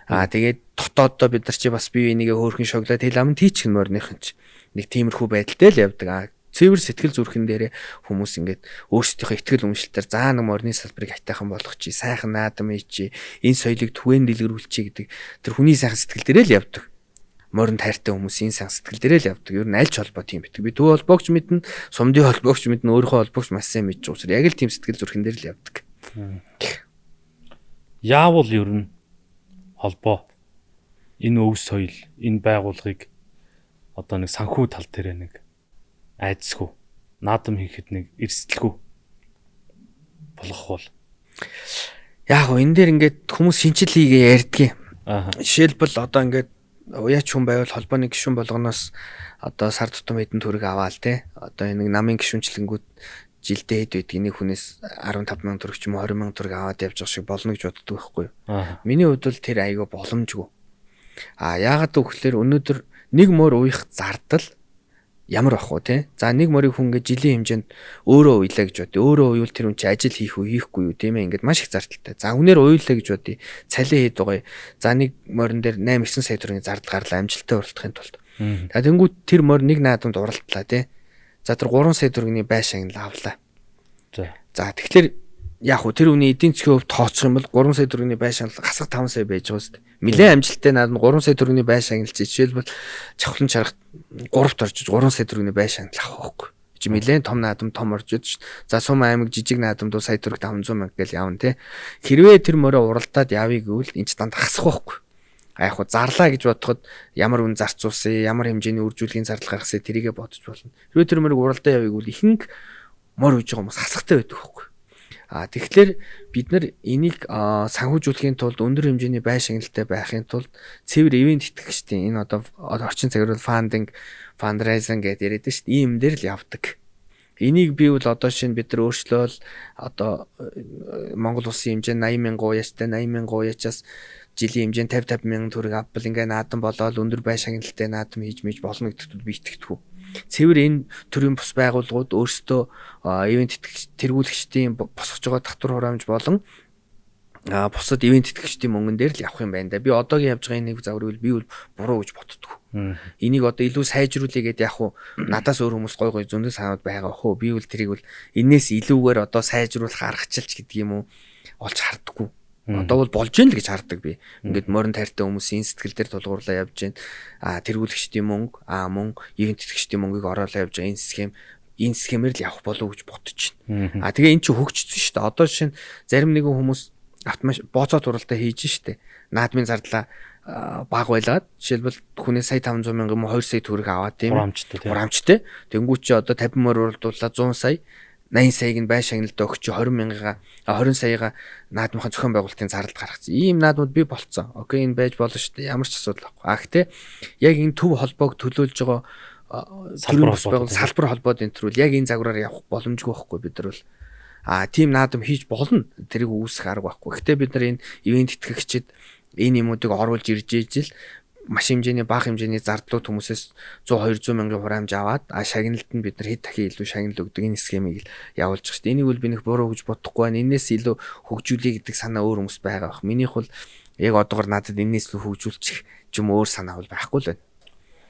Тэгээд дотооддоо бид нар чи бас бие бинийгээ хөөрхөн шоглоод хэл аманд хийчих нь морныхын ч нэг тиймэрхүү байдалтай л явдаг. Цэвэр сэтгэл зүрхэн дээрээ хүмүүс ингээд өөрсдийнхөө ихтгэл үнэмшилтээр заа нэг морны салбарыг хайтайхан болгох чи сайхан наадам чи энэ соёлыг түгээн дэлгэрүүлчихье гэдэг тэр хүний сайхан сэтгэл дээрээ л явдаг. Морин тайртай хүмүүсийн сайн сэтгэл дээрээ л явдаг. Ер нь аль ч холбоо тийм байдаг. Би төв холбоогч мэднэ, сумдын холбоогч мэднэ, өөрийнхөө холбоогч маш сайн мэдж байгаа. Яг л тийм сэтгэл зүрхэн дээр л явдаг. Яавал ер нь холбоо энэ өв соёл, энэ байгууллагыг одоо нэг санхүү тал дээр нэг айдсгүй, наадам хийхэд нэг эрсдэлгүй болгох бол яг гоо энэ дээр ингээд хүмүүс шинжил хийгээ ярьдгийг. Жишээлбэл одоо ингээд уяач хүн байвал холбооны гишүүн болгоноос одоо сар тутам хэдэн төгрөг аваал те. Одоо энэ намын гишүүнчлэнгүүд жилдээ хэд байдаг нэг хүнээс 15,000 төгрөг ч юм уу 20,000 төгрөг аваад явж байгаа шиг болно гэж боддог байхгүй юу. Миний хувьд бол тэр айгүй боломжгүй. Яагаад гэвэл өнөөдөр нэг мөр уух зардал ямар ах вэ те? За нэг морийг хүн ингээд жилийн хэмжээнд өөрөө уйлаа гэж бодъё. Өөрөө уйвал тэр хүн чи ажил хийх үү, хийхгүй юу тийм ээ? Ингээд маш их зардалтай. За үнээр уйлаа гэж бодъё. Цалин хэд байгаа. За нэг морин дээр 8-9 сая төгрөгийн зардал гарлаа амжилттай уралдахын тулд. За тэнгуү тэр морь нэг наадамд уралдлаа те. За тэр 3 сая төгрөгийн байшааг нь авлаа. За тэгэхээр яг хөө тэр үний эдийн засгийн хувьд тооцох юм бол 3 сая төгрөгийн байшааг хасах 5 сая байж байгаа үстэй. Нилээн амжилттай наадам 3 сая төгрөгийн байшааг нь жишээлбэл чавхлан чаргат 3-т орж 3 сая төгрөгийн байшааг л авах байхгүй. Чи нилээн том наадам том орж идэж шүү. За Сум аймаг жижиг наадамд сая төгрөг 500 мянга гэж явна те. Хэрвээ тэр мороо уралдаад явъя гэвэл энэ ч данд хасах байхгүй. А яг хуу зарлаа гэж бодоход ямар үн зарцуулсан, ямар хэмжээний үржүүлгийн зардал гаргасан тэрийгэ бодож болно. Хэрвээ тэр морийг уралдаа явъя гэвэл ихэнх мор үйж байгаа хүмүүс хасахтай байдаг байхгүй. Тэгэхээр бид нар энийг санхүүжүүлэхийн тулд өндөр хэмжээний байшингалтай байхын тулд цэвэр ивент итгэгчдийн энэ одоо орчин цагаар фандинг, фандрайзинг гэдэг яриад шүү дээ. Ийм дээр л явдаг. Энийг би бол одоо шинэ бид нар өөрчлөөл одоо Монгол улсын хэмжээнд 80,000 уяачтай 80,000 уяачаас жилийн хэмжээнд 50 мянган төгрөг авбал ингээ наадам болоод өндөр байшингалтай наадам хийж мэж болно гэдэгт би итгэдэг. Цэвэр энэ төрлийн бус байгууллагууд өөрсдөө ивент тэргүүлэгчдийн босгож байгаа татвар хураамж болон бусад ивент итгэгчдийн мөнгөн дээр л явах юм байна да. Би одоогийн явж байгаа нэг загварыг би бол буруу гэж боддог. Энийг одоо илүү сайжруулъя гэдэг яг уу надаас өөр хүмүүс гой гой зөндөө санаад байгаа хөө. Би бол тэрийг бол энээс илүүгээр одоо сайжруулах аргачлалч гэдэг юм уу олж харддаггүй. Одоо бол болж ийн л гэж хардаг би. Ингээд морин тайртай хүмүүсийн сэтгэл дээр тулгуурлаа явж байна. Тэргүүлэгчдийн мөнгө, мөн ивент итгэгчдийн мөнгийг ороолаа явж байгаа энэ схемээр л явах болов уу гэж бодож байна. Тэгээ эн чинь хөгжсөн шүү дээ. Одоо жишээ нь зарим нэгэн хүмүүс автомат бооцоод уралдаа хийж штэ. Наадмын зардлаа баг байлаад жишээлбэл хүнээс сая 500 мянга юм 2 сая төгрөг аваад тийм хураамжтай. Тэнгүүч чи одоо 50 морь уралдууллаа 100 сая 80 саяг нь байшингалд өгч 20 мянгагаа 20 саяга наадмынхаа зохион байгуулалтын зардал гаргацсан. Ийм наадмууд бий болцсон. Окей энэ байж болно шүү дээ. Ямар ч асуудал байхгүй. Гэхдээ яг энэ төв холбоог төлөөлж байгаа салбар холбоод энэ төрүүл яг энэ загвараар явах боломжгүй байхгүй бид нар бол тийм наадам хийж болно. Тэрийг үүсэх арга байхгүй. Гэхдээ бид нар энэ ивент итгэгчид энэ юмуудыг оруулж ирж ижил маш хэмжээний бага хэмжээний зардлууд хүмүүсээс 100-200 мянган хураамж аваад шагналд нь бид нар хэд дахин илүү шагнал өгдөг энэ схемийг л явуулж байгаа шүү дээ. Энийг бол би нэг буруу гэж бодохгүй байна. Энээс илүү хөгжүүлэе гэдэг санаа өөр хүмүүс байгаа бах. Минийх бол яг одоогор надад энээс илүү хөгжүүлчих юм өөр санаа бол байхгүй л байна.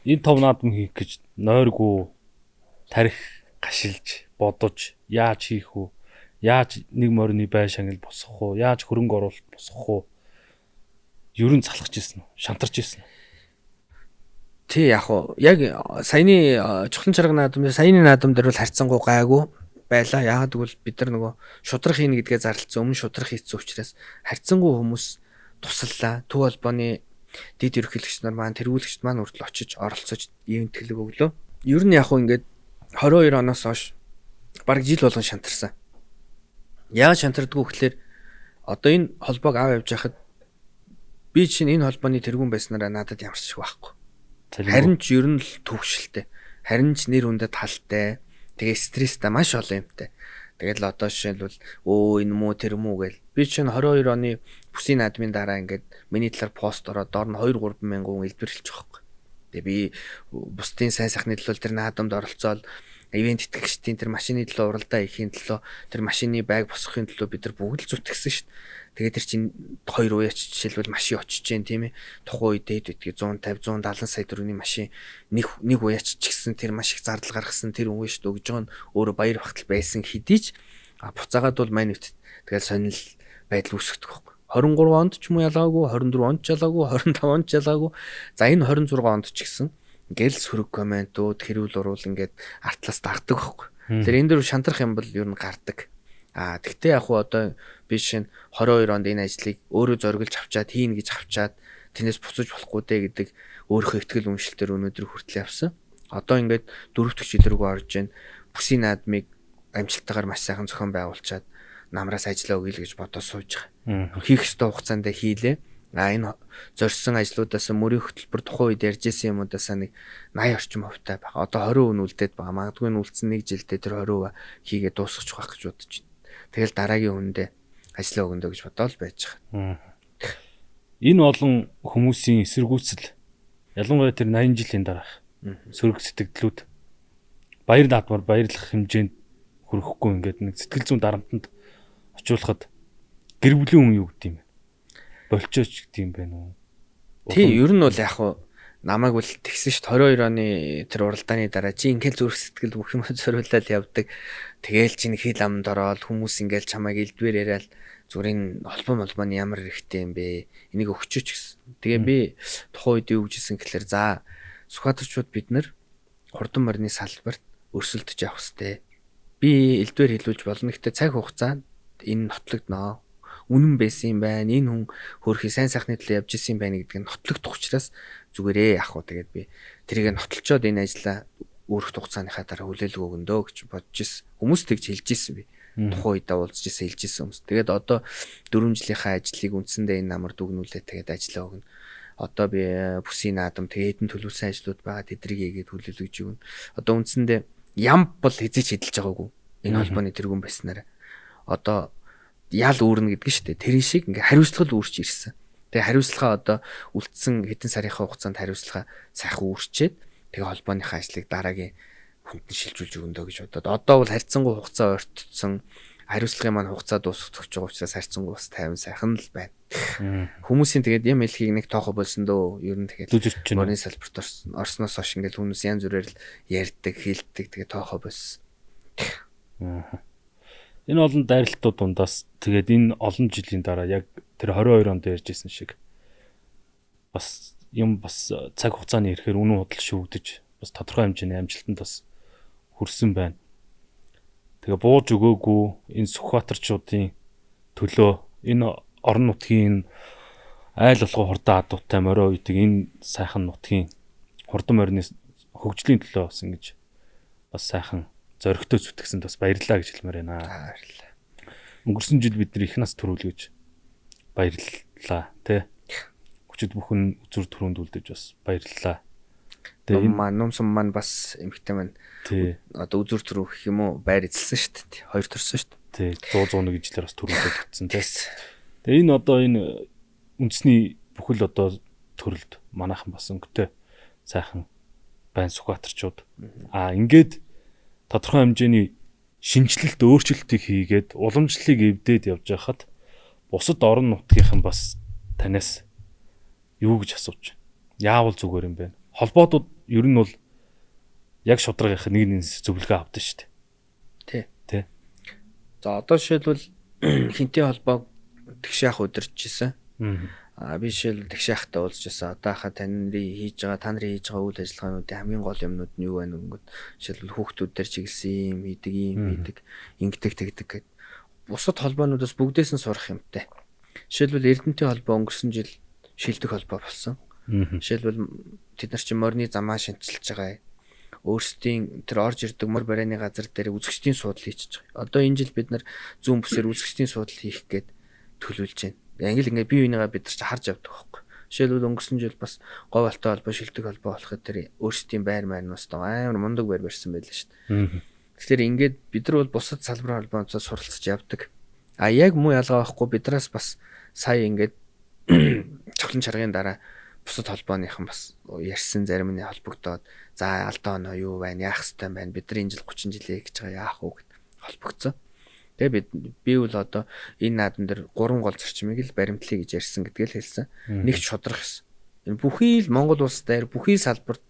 Энэ том наадам хийх гэж нойргүй тарих гашилж бодож яаж хийх вэ? Яаж нэг морины байшингал босгох вэ? Яаж хөрөнгө оруулалт босгох вэ? Ер нь залхаж ирсэн үү? Шантарч ирсэн үү? Тий яг уу яг саяны чухлан чарга наадам саяны наадам дээр бол харьцангуй гайгүй байла. Яагаад гэвэл бид нар нөгөө шудрах хийнэ гэдгээ зарлцсан өмнө шудрах хийсэн учраас харьцангуй хүмүүс туслалаа. Төв холбооны дэд ерөнхийлөгч нар маань тэргүүлэгчд маань хүртэл очиж оролцож ивент төлөв өглөө. Ер нь яг уу ингээд 22 оноос хойш бараг жил болгон шантарсан. Яагаад шантардгүй гэхээр одоо энэ холбоог аваа явж хахад би чинь энэ холбооны тэргүүн байснараа надад ямар ч байхгүй. Харин ч ер нь л төвшөлтэй. Харин ч нэр хүндэд талтай. Тэгээ стресстэй маш олон юмтай. Тэгээд л одоо жишээлбэл энэ муу тэр муу гэл. Би чинь 22 оны бүсийн наадмын дараа ингээд миний талаар пост ороод доор нь 2-3 мянган хүн илбэрлэж байгаа байхгүй. Тэгээ би бусдын сайн сайхны төлөө тэр наадамд оролцоод ивент итгэгчдийн тэр машины төлөө уралдаа ихийн төлөө тэр машины байг босгохын төлөө бид нар бүгд л зүтгэсэн шүү дээ. Тэгээд тэр чинь 2 уяач жишээлбэл машин очиж जैन тийм ээ. Тухайн үед хэд үтгий 150 170 сая төгрөгийн машин нэг уяач ч гэсэн тэр маш их зардал гаргасан тэр үе шүү дээ. Өгж байгаа нь өөрөө баяр багтал байсан хэдий ч буцаагаад бол мань үт тэгэл сонирл байдал үүсгдэг байхгүй. 23 онд ч юм уу ялаагүй, 24 онд ч ялаагүй, 25 онд ч ялаагүй. За энэ 26 онд ч гэсэн ингээл сөрөг комментууд хэрүүл уруул ингээд артлаас дагдаг байхгүй. Тэр энэ дөр шантрах юм бол ер нь гардаг. Тэгтээ яг хуу одоо би шинэ 22 онд энэ ажлыг өөрөө зориглож авчаад хийн гэж авчаад тэрнээс буцаж болохгүй дээ гэдэг өөрийнхөө ихтгэл үнэмшилтээр өнөөдөр хүртэл явсан. Одоо ингээд 4 дахь жил рүү орж ийн бүсийн наадмыг амжилттайгаар маш сайхан зохион байгуулчаад намраас ажиллаа өгье л гэж бодож сууж байгаа. Хийх ёстой хугацаанд хийлээ. Энэ зорьсон ажлуудаас мөрийн хөтөлбөр тухайн үед ярьжсэн юмудаас нэг 80 орчим хувьтай байгаа. Одоо 20% нь үлдээд байгаа. Магадгүй нь үлдсэн 1 жилдээ тэр 20% хийгээ дуусгах байх гэж бодож байна. Тэгэл дараагийн үндэ ажиллаа өгөндөө гэж бодоол байж байгаа. Энэ олон хүмүүсийн эсэргүүцэл ялангуяа тэр 80 жилийн дараах сөрөг сэтгэлдлүүд баяр наадмаар баярлах хэмжээнд хүрэхгүй ингээд нэг сэтгэл зүйн дарамтанд очиулахад гэр бүлийн хүн юу гэдэг юм бэ? Болчооч гэдэг юм байна уу? Тий, ер нь бол яг хуу намайг бол тэгсэн ш 22 оны тэр уралдааны дараа чи ингээл зүрх сэтгэл бүх юм зориулаад явдаг. Тэгээл чи нэг хил амд ороод хүмүүс ингээл чамайг элдвэр яриад зүгээр энэ холбооны ямар хэрэгтэй юм бэ? Энийг өгчөөч гэсэн. Тэгээ би тухайн үед юу гэжсэн гэхэлэр за Сүхбаатарчууд бид нар хурдан морины салбарт өрсөлдөж явах хэрэгтэй. Би элдвэр хэлүүлж болно. Гэхдээ цаг хугацаанд энэ нотлогдноо. Үнэн байсан юм байна. Энэ хүн хөөрхий сайн сайхны төлөө явж исэн юм байна гэдгийг нотлогдох учраас зүгээрээ ах уу тэгээд би тэрийг нотолчоод энэ ажлаа өөрөх хугацааныхаа дараа хүлээлт өгөндөө гэж бодож ирсэн. Хүмүүс тэгж хэлж ирсэн би. Тухайн үедээ уулзж ирсэн хэлж ирсэн хүмүүс. Тэгээд одоо 4 жилийнхаа ажлыг үндсэндээ энэ намар дүгнүүлээ тэгээд ажиллаа өгнө. Одоо би бүсийн наадам тэгээд хэдэн төлөвлөсөн ажлууд байгаа тэдрийг хийгээд хүлээлт өгч өгнө. Одоо үндсэндээ ям бол хязгаарч хэдэлж байгаагүй. Энэ холбооны тэргүүн байснараа. Одоо ял үүрнэ гэдэг нь шүү дээ. Тэр шиг ингээ хариуцлага үүрч ирсэн. Тэгээ хариуцлага одоо үлдсэн хэдэн сарынхаа хугацаанд хариуцлага сайхан үүрчээд тэгээ холбооныхаа ажлыг дараагийн хүнд нь шилжүүлж өгөндөө гэж бодоод одоо бол харьцангуй хугацаа ойртсон хариуцлагын маань хугацаа дуусах гэж байгаа учраас харьцангуй бас 50 сайхан л байна. Хүмүүсийн тэгээд юм хэлхийг нэг тоохо болсон дөө. Ер нь тэгээд морины салбарт орсноос хойш ингээд хүмүүс янз бүрээр л ярьдаг, хэлдэг тэгээд тоохо болсон. Энэ олон дайралтууд дундаас тэгээд энэ олон жилийн дараа яг тэр 22 онд ярьжсэн шиг бас цаг хугацааны ирэхээр үнэн худал шүүгдэж бас тодорхой хэмжээний амжилтанд бас хүрсэн байна. Тэгээ бууж өгөөгүй энэ Сүхбаатарчуудын төлөө энэ орон нутгийн айл болгоо хурдан адуутай морио үйдэг энэ сайхан нутгийн хурдан морины хөгжлийн төлөө бас ингэж бас сайхан зоригтой зүтгэсэнд бас баярлалаа гэж хэлмээр байна. Баярлалаа. Өнгөрсөн жил бид нар их нас төрүүлгэж баярлалаа тий. Хүчит бүхэн үзүр төрөнд үлдэж бас баярлалаа. Тэгээ энэ номсон маань бас эмхтэй маань тий. Одоо үзүр төрөх гэх юм уу байр эзэлсэн шүү дээ. Хоёр төрсөн шүү Тий. дээ. 100 жилээр бас төрүүлээд гитсэн тий. Тэгээ энэ одоо энэ үндэсний бүхэл одоо төрөлд манайхан бас өнгөтэй сайхан байн Сүхбаатарчууд ингээд тодорхой хэмжээний шинжилэлт өөрчлөлтийг хийгээд уламжлалыг эвдээд явж байхад бусад орон нутгийнхан бас танаас юу гэж асууж яавал зүгээр юм бэ? Холбоотууд ер нь бол яг шударгынх нэг нэгнээс зөвлөгөө авдаг шүү дээ. Тий. За одоо жишээлбэл хинтээ холбоог тэгшээх удирчижсэн. Би жишээл тэгшээхтэй уулзчихсан. Одоо хаа та нарын хийж байгаа үйл ажиллагаануудын хамгийн гол юмнууд нь юу байна гэнгүүт жишээлбэл хүүхдүүд дээр чиглэсэн юм хийдэг, ингэдэг тэгдэг гэд. Бусад холбоонуудаас бүгдээс нь сурах юмтай. Жишээлбэл Эрдэнэтийн холбоо өнгөрсөн жил шилдэг холбоо болсон. Жишээлбэл тэд нар чинь морины замаа шинчилж байгаа. Өөрсдийн тэр орж ирдэг мор барааны газар дээр үзэгчдийн суудал хийчихэж байгаа. Одоо энэ жил бид нар зүүн бүсээр үзэгчдийн суудал хийх гээд төлөвлөж байна. Англи ингээ бие биенийгаа бид нар ч харж явдаг байхгүй. Жишээлбэл өнгөрсөн жил бас говьалтай холбоо шилдэг холбоо болоход тэр өөрсдийн байр маань амар мундаг байр барьсан байлаа шүү дээ. Тэгэхээр ингээд бид нар бол бусад салбарын холбооноос суралцж явдаг. А яг муу ялгаа байхгүй бидраас бас сая ингээд цоглон чаргын дараа бусад холбооныхан бас ярьсан зарим нь холбогдоод за алдаа оноо юу байна яах ёстой байна бид нар энэ жил 30 жилээ гэж байгаа яах уу гэд холбогдсон. Тэгээ би бол одоо энэ наадам дээр 3 гол зарчмыг л баримтлая гэж ярьсан гэдгийг л хэлсэн. Нэг ч шудрах ёс. Энэ бүхий л Монгол улс дээр бүхий салбарт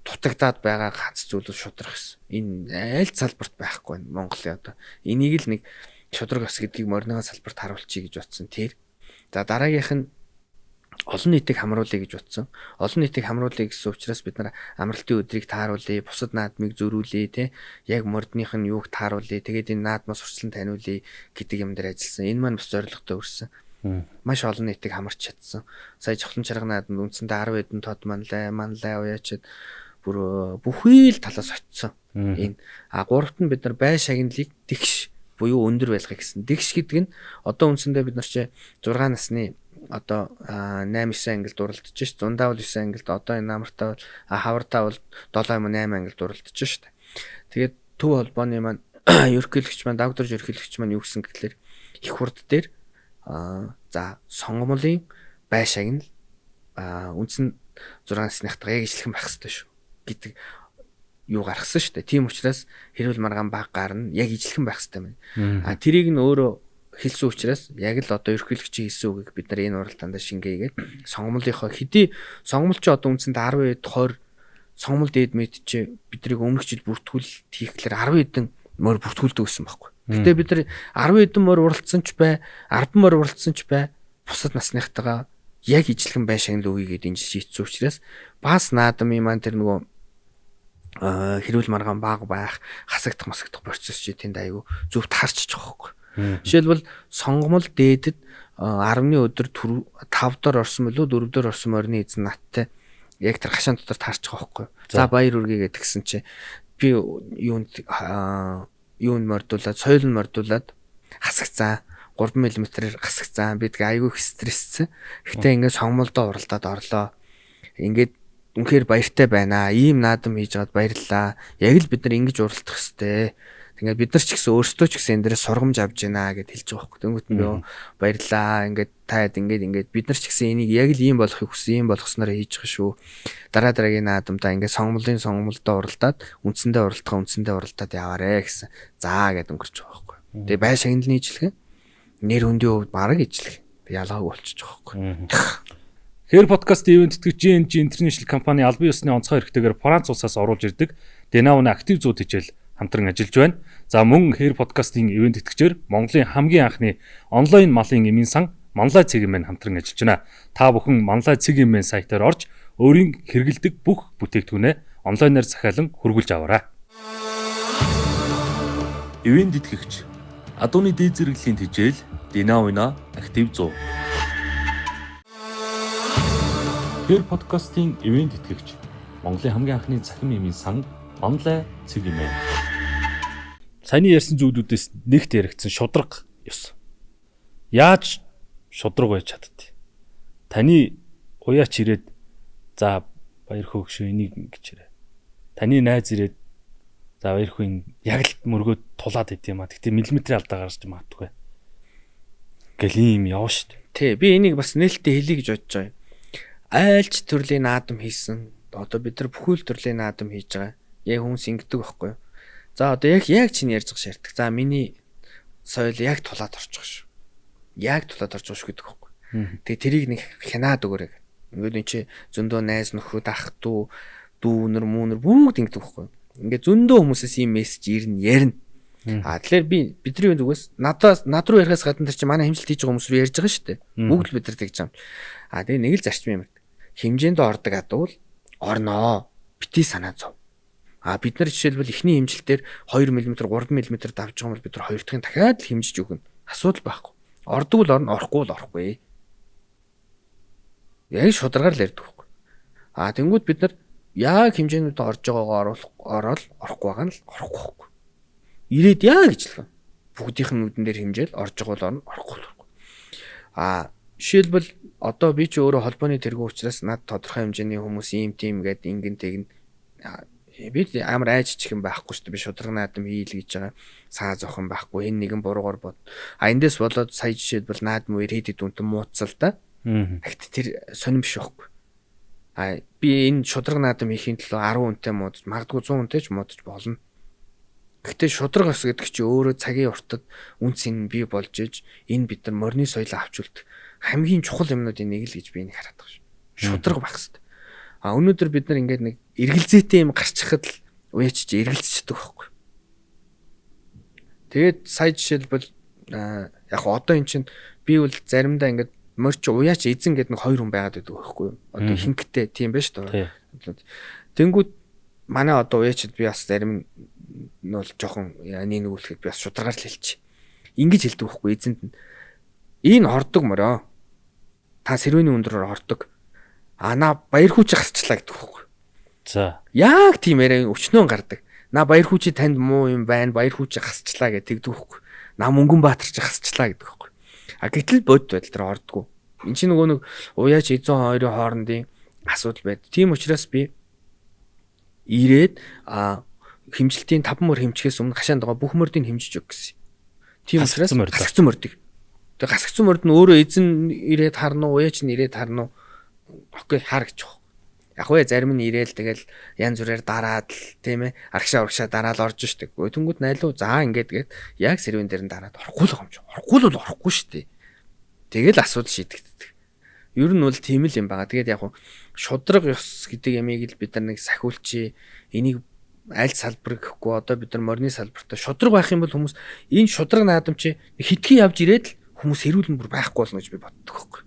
дутагдаад байгаа ганц зүйл шудрах ёс. Энэ аль салбарт байхгүй Монголын одоо энийг л нэг шудрах ёс гэдгийг мориныхаа салбарт харуулчих гэж бодсон. Тэр. За дараагийнх нь олон нийтийг хамруулъя гэж утсан. Олон нийтийг хамруулъя гэсэн учраас бид нар амралтын өдрийг тааруулъя, бусад наадмыг зөрүүлъя, тэ яг мордных нь юуг тааруулъя, тэгээд энэ наадмаас урьдчилан таниулъя гэдэг юм дээр ажилласан. Энэ маань бас зорилготой өрсөн. Маш олон нийтийг хамарч чадсан. Сая цоглон чарга наадмад үндсэндээ 10 хэдэн тод манлай уяачаад бүр бүхий л талаас очсон. Энэ гуравт нь бид нар бай шагналыг тэгш буюу өндөр байлгах гэсэн. Тэгш гэдэг нь одоо үндсэндээ бид нар чи 6 насны одоо 8-9 ангилд дурлдаж ш. Зундаа бол 9 ангилд одоо энэ намартаа хавартаа бол 7-8 ангилд дурлдаж ш. Тэгээд төв холбооны маань ерөнхийлөгч маань доктор ерөнхийлөгч маань юу гэсэн гэхэлэр их хурд дээр за сонгомлын бай шагнал үндсэн 6 насныхтаа яг ижилхэн байх хэрэгтэй шүү гэдэг юу гаргасан шүү дээ. Тийм учраас хэрүүл маргаан баг гарна яг ижилхэн байх хэрэгтэй байна. Тэрийг нь өөрөө хэлсэн учраас яг л одоо ерөнхийлөгчийн хэлсэн үгийг бид нар энэ уралдаанд шингээгээд сонгомлынхоо хэдий сонгомлч одоо үндсэндээ 10 20 сонгомл дээд мэд чи бидрийг өмнөх жил бүртгүүл хийх гэхээр 10 хэдэн мөр бүртгүүлдэг гэсэн байхгүй. Гэтэ бид нар 10 хэдэн мөр уралдсан ч бай, 10 мөр уралдсан ч бай, бусад насныхтайгаа яг ижилхэн бай шагнал өгье гэдээ энэ шийдсэн учраас бас наадмын маань тэр нөгөө хэрүүл маргаан баг байх, хасагдах процесс чи тэнд аягүй зөв таарч байгаа байхгүй. Жишээлбэл сонгомл дээдэд 10-ны өдөр 5 дор орсон билүү 4 дор орсон морины эзэн наттай яг тэр хашаан дотор таарч байгаа байхгүй. За баяр үргээгээд гисэн чи би юунд мордуулаад соёл нь мордуулаад хасагцсан 3 мм-ээр хасагцсан бид аягүй их стресссэн. Гэтэ ингээд сонгомлдоо уралдаад орлоо. Ингээд үнэхээр баяртай байна. Ийм наадам хийж гад баярлалаа. Яг л бид нар ингэж уралдах хэвээр. Тэгээд бид нар ч гэсэн өөрсдөө ч гэсэн энэ дээрээ сургамж авж байна гэд хэлж байгаа байхгүй. Тэнгүүт нь баярлалаа. Ингээд таад ингээд бид нар ч гэсэн энийг яг л ийм болохыг хүссэн, ийм болгосноор хийж байгаа шүү. Дараагийн наадамдаа ингээд сонгомлдоо уралдаад үндсэндээ уралдаад яваарэ гэсэн. За гэд өнгөрч байгаа байхгүй. Тэгээ бай шагналын ижилхэн нэр хөндийн хувьд бараг ижилхэн. Ялгаагүй болчихж байгаа байхгүй. Хэр подкаст ивент тэтгэж GNG International компани албан ёсны онцгой хэрэгтэйгээр Франц улсаас оруулж ирдэг Денауны актив зууд хичээл хамтран ажиллаж байна. За мөн Хэр подкастын ивент тэтгэгчээр Монголын хамгийн анхны онлайн малын эмийн сан Манлай цэгийн мэн хамтран ажиллаж байна. Та бүхэн Манлай цэгийн мэн сайтаар орж өөрийн хэрэгэлдэг бүх бүтээгдэхүүнээ онлайнаар захиалан хөргүүлж аваарай. Ивент тэтгэгч Адууны дээд зэрэглэлийн хичээл Денауна актив 100. Хэр подкастын ивент тэтгэгч Монголын хамгийн анхны цахим эмийн сан Манлай цэгийн мэн. Саяны ярьсан зүйлүүдээс нэгт яригдсан шудраг ёс. Яаж шудраг байж чаддгийг. Таны уяач ирээд за баяр хөөгшөө энийг ингэж ирээ. Таны найз ирээд за баяр хөө яг л мөргөөд тулаад идэм юм а. Гэтэ миллиметрийн алдаа гарч магадгүй. Гэл ийм яваа штт. Тий, би энийг бас нээлттэй хэлье гэж бодож байгаа. Айлч төрлийн наадам хийсэн. Одоо бид нар бүхэл төрлийн наадам хийж байгаа. Яг хүмүүс ингэдэг байхгүй юу? За одоо яг чинь ярьж байгаа шаарддаг. За миний соёл яг тулаад орчих шүү. Яг тулаад орчих шүү гэдэг байхгүй. Тэгээ тэрийг нэг хянаад өгөөрэй. Ингээд энэ чи зөндөө найз нөхөд ах дүү дүүнэр mūнэр бүгд ингэдэг байхгүй юу? Ингээд зөндөө хүмүүсээс ийм мессеж ирнэ ярина. Тэгэхээр бидний зүгээс над руу ярихаас гадна тэр чи манай хэмжилт хийж байгаа хүмүүс рүү ярьж байгаа шүү дээ. Бүгд л бид нар тэгж байгаа. Тэгээ нэг л зарчим юм. Хэмжээнд ордог адуул орноо. Бити санаа зов. Бид нар жишээлбэл эхний хэмжилтээр 2 мм 3 мм давж байгаа бол бид нар хоёр дахин дахиад л хэмжиж өгнө. Асуудал байхгүй. Ордог л орно, орохгүй л орохгүй. Яг шударгаар л ярьдаг байхгүй. Тэнгүүд бид нар яг хэмжээнүүдэд орж байгаагаа ороод орохгүй байгаа нь л орохгүй байхгүй. Ирээд яа гэж л. Бүгдийнх нь нүдэн дээр хэмжээл орж байгаа л орно, орохгүй л орохгүй. Жишээлбэл одоо би ч өөрөө холбооны тэргүү учраас над тодорхой хэмжээний хүмүүс ийм тийм гээд ингэн тэгнэ. Би амар айжчих юм байхгүй шүү дээ. Би шударга наадам хийл гэж байгаа. Саа зохон байхгүй. Энэ нэгэн буруугаар бод. Эндээс болоод сая жишээлбэл наадам үер хийдэг дүнтэн мууцсал да. Гэхдээ тэр сонирм биш байхгүй. Би энэ шударга наадам хийхийн төлөө 10 хүнтэй муудаж, магадгүй 100 хүнтэй ч муудаж болно. Гэхдээ шударга ус гэдэг чи өөрөө цагийн уртад үнцэн бий болж иж энэ бид нар морины соёлоо авч үлдэх хамгийн чухал юмнуудын нэг л гэж би энийг хараад байгаа шүү. Шударга байх хэрэгтэй. Өнөөдөр бид нар ингээд нэг эргэлзээтэй юм гарчихад л уяачиж эргэлзчихдэг байхгүй. Тэгээд сая жишээлбэл яг одоо эн чинь би бол заримдаа ингээд морч уяач эзэн гэдэг нэг 2 хүн байгаад байдаг байхгүй. Одоо хинхтэй тийм байж тоо. Тэнгүүд манай одоо уяачд би бас зарим нь бол жоохон нэгүүлэхэд би бас шударгаар л хэлчих. Ингэж хэлдэг байхгүй эзэнд нь. Энэ хордог мороо. Та сэрвэний өндрөөр ордог. На баяр хүүчи гасчлаа гэдэг байхгүй. За. Яг тийм яриа өчнөө гардаг. На баяр хүүчи танд муу юм байна. Баяр хүүчи гасчлаа гэдэг байхгүй. На мөнгөн баатар чи гасчлаа гэдэг байхгүй. Гэтэл бодит байдал дээр ордгоо. Энд чинь нөгөө нэг уяач эзэн хоёрын хоорондын асуудал байд. Тийм учраас би ирээд хэмжилтийн 5 мөр хэмжихээс өмнө хашаанд байгаа бүх мөрдийг хэмжиж өг гэсэн. Тийм учраас гасгцсан мөрдийг. Тэгээ гасгцсан мөрд нь өөрөө эзэн ирээд харна уу, уяач нь ирээд харна уу? Окей, хар гэж байна. Яг вэ зарим нь ирээл тэгэл янз бүрээр дараад л тийм ээ аргашаа дараал орж штэ. Тэнгүүд найлуу за ингээд яг сервен дээр нь дараад орохгүй л юм чи. Орохгүй л орохгүй штэ. Тэгэл асуудал шийдэгддэг. Ер нь бол тийм л юм байгаа. Тэгээд яг шудраг ёс гэдэг ямиг л бид нар нэг сахиулчи энийг аль салбар гэхгүй одоо бид нар морины салбартаа шудраг байх юм бол хүмүүс энэ шудраг наадам чи хитгэн явж ирээд л хүмүүс хэрүүл нь бүр байхгүй болно гэж би боддог байхгүй.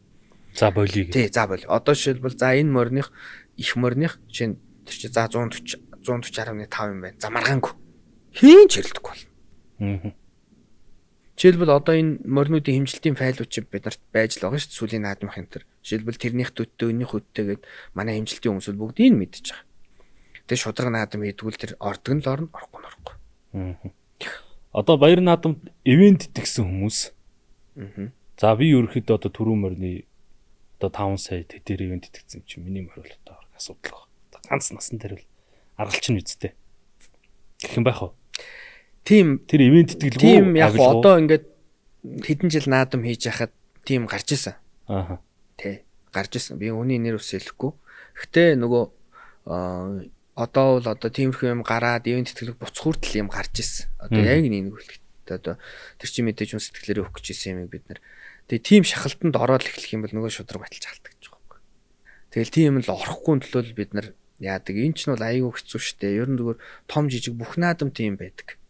За болийг. Тий, за боль. Одоо жишээлбэл за энэ мориных их мориных чинь тэр чи за 140.5 юм байна. За маргаангүй. Хийн ч хэрэлдэхгүй болно. Жишээлбэл одоо энэ моринуудын хэмжилтийн файлууд чи бид нарт байж л байгаа шүү дээ. Сүлийн наадмын энэ. Жишээлбэл тэрнийх төдөө энийх хөдтэй гээд манай хэмжилтийн хүмүүс бүгдийг нь мэдчихэж байгаа. Тэгээ шудраг наадам хийдгүүл тэр ордог нь л орно, орохгүй. Одоо баяр наадамд ивент итгэсэн хүмүүс. За би ерөөхдөө одоо түрүү морины одоо 5 сая тэдэр ивент итгэсэн чинь миний морил одоо асуудал байна. Ганц насан дээр л аргалч нь үсттэй. Гэх юм байх уу? Тийм тэр ивент итгэлгүй. Тийм яг одоо ингээд хэдэн жил наадам хийж яхад тийм гарч исэн. Ааха. Тий, гарч исэн. Би үүний нэр ус хэлэхгүй. Гэхдээ нөгөө одоо бол одоо тиймэрхүү юм гараад ивент итгэлэг буц хүртэл юм гарч исэн. Одоо яг нэг үлдээ. Одоо тэр чинь мэдээж хүн сэтгэлээрээ өгөх гэж исэн юм бид нар. Тэгээ тийм шахалтанд ороод эхлэх юм бол нөгөө шудраг баталж халтдаг гэж байгаа юм. Тэгэл тийм л орохгүй төлөө бид нар яадаг. Энэ ч нь бол аюу хэцүү шттэ. Ер нь зүгээр том жижиг бүх наадам тийм байдаг.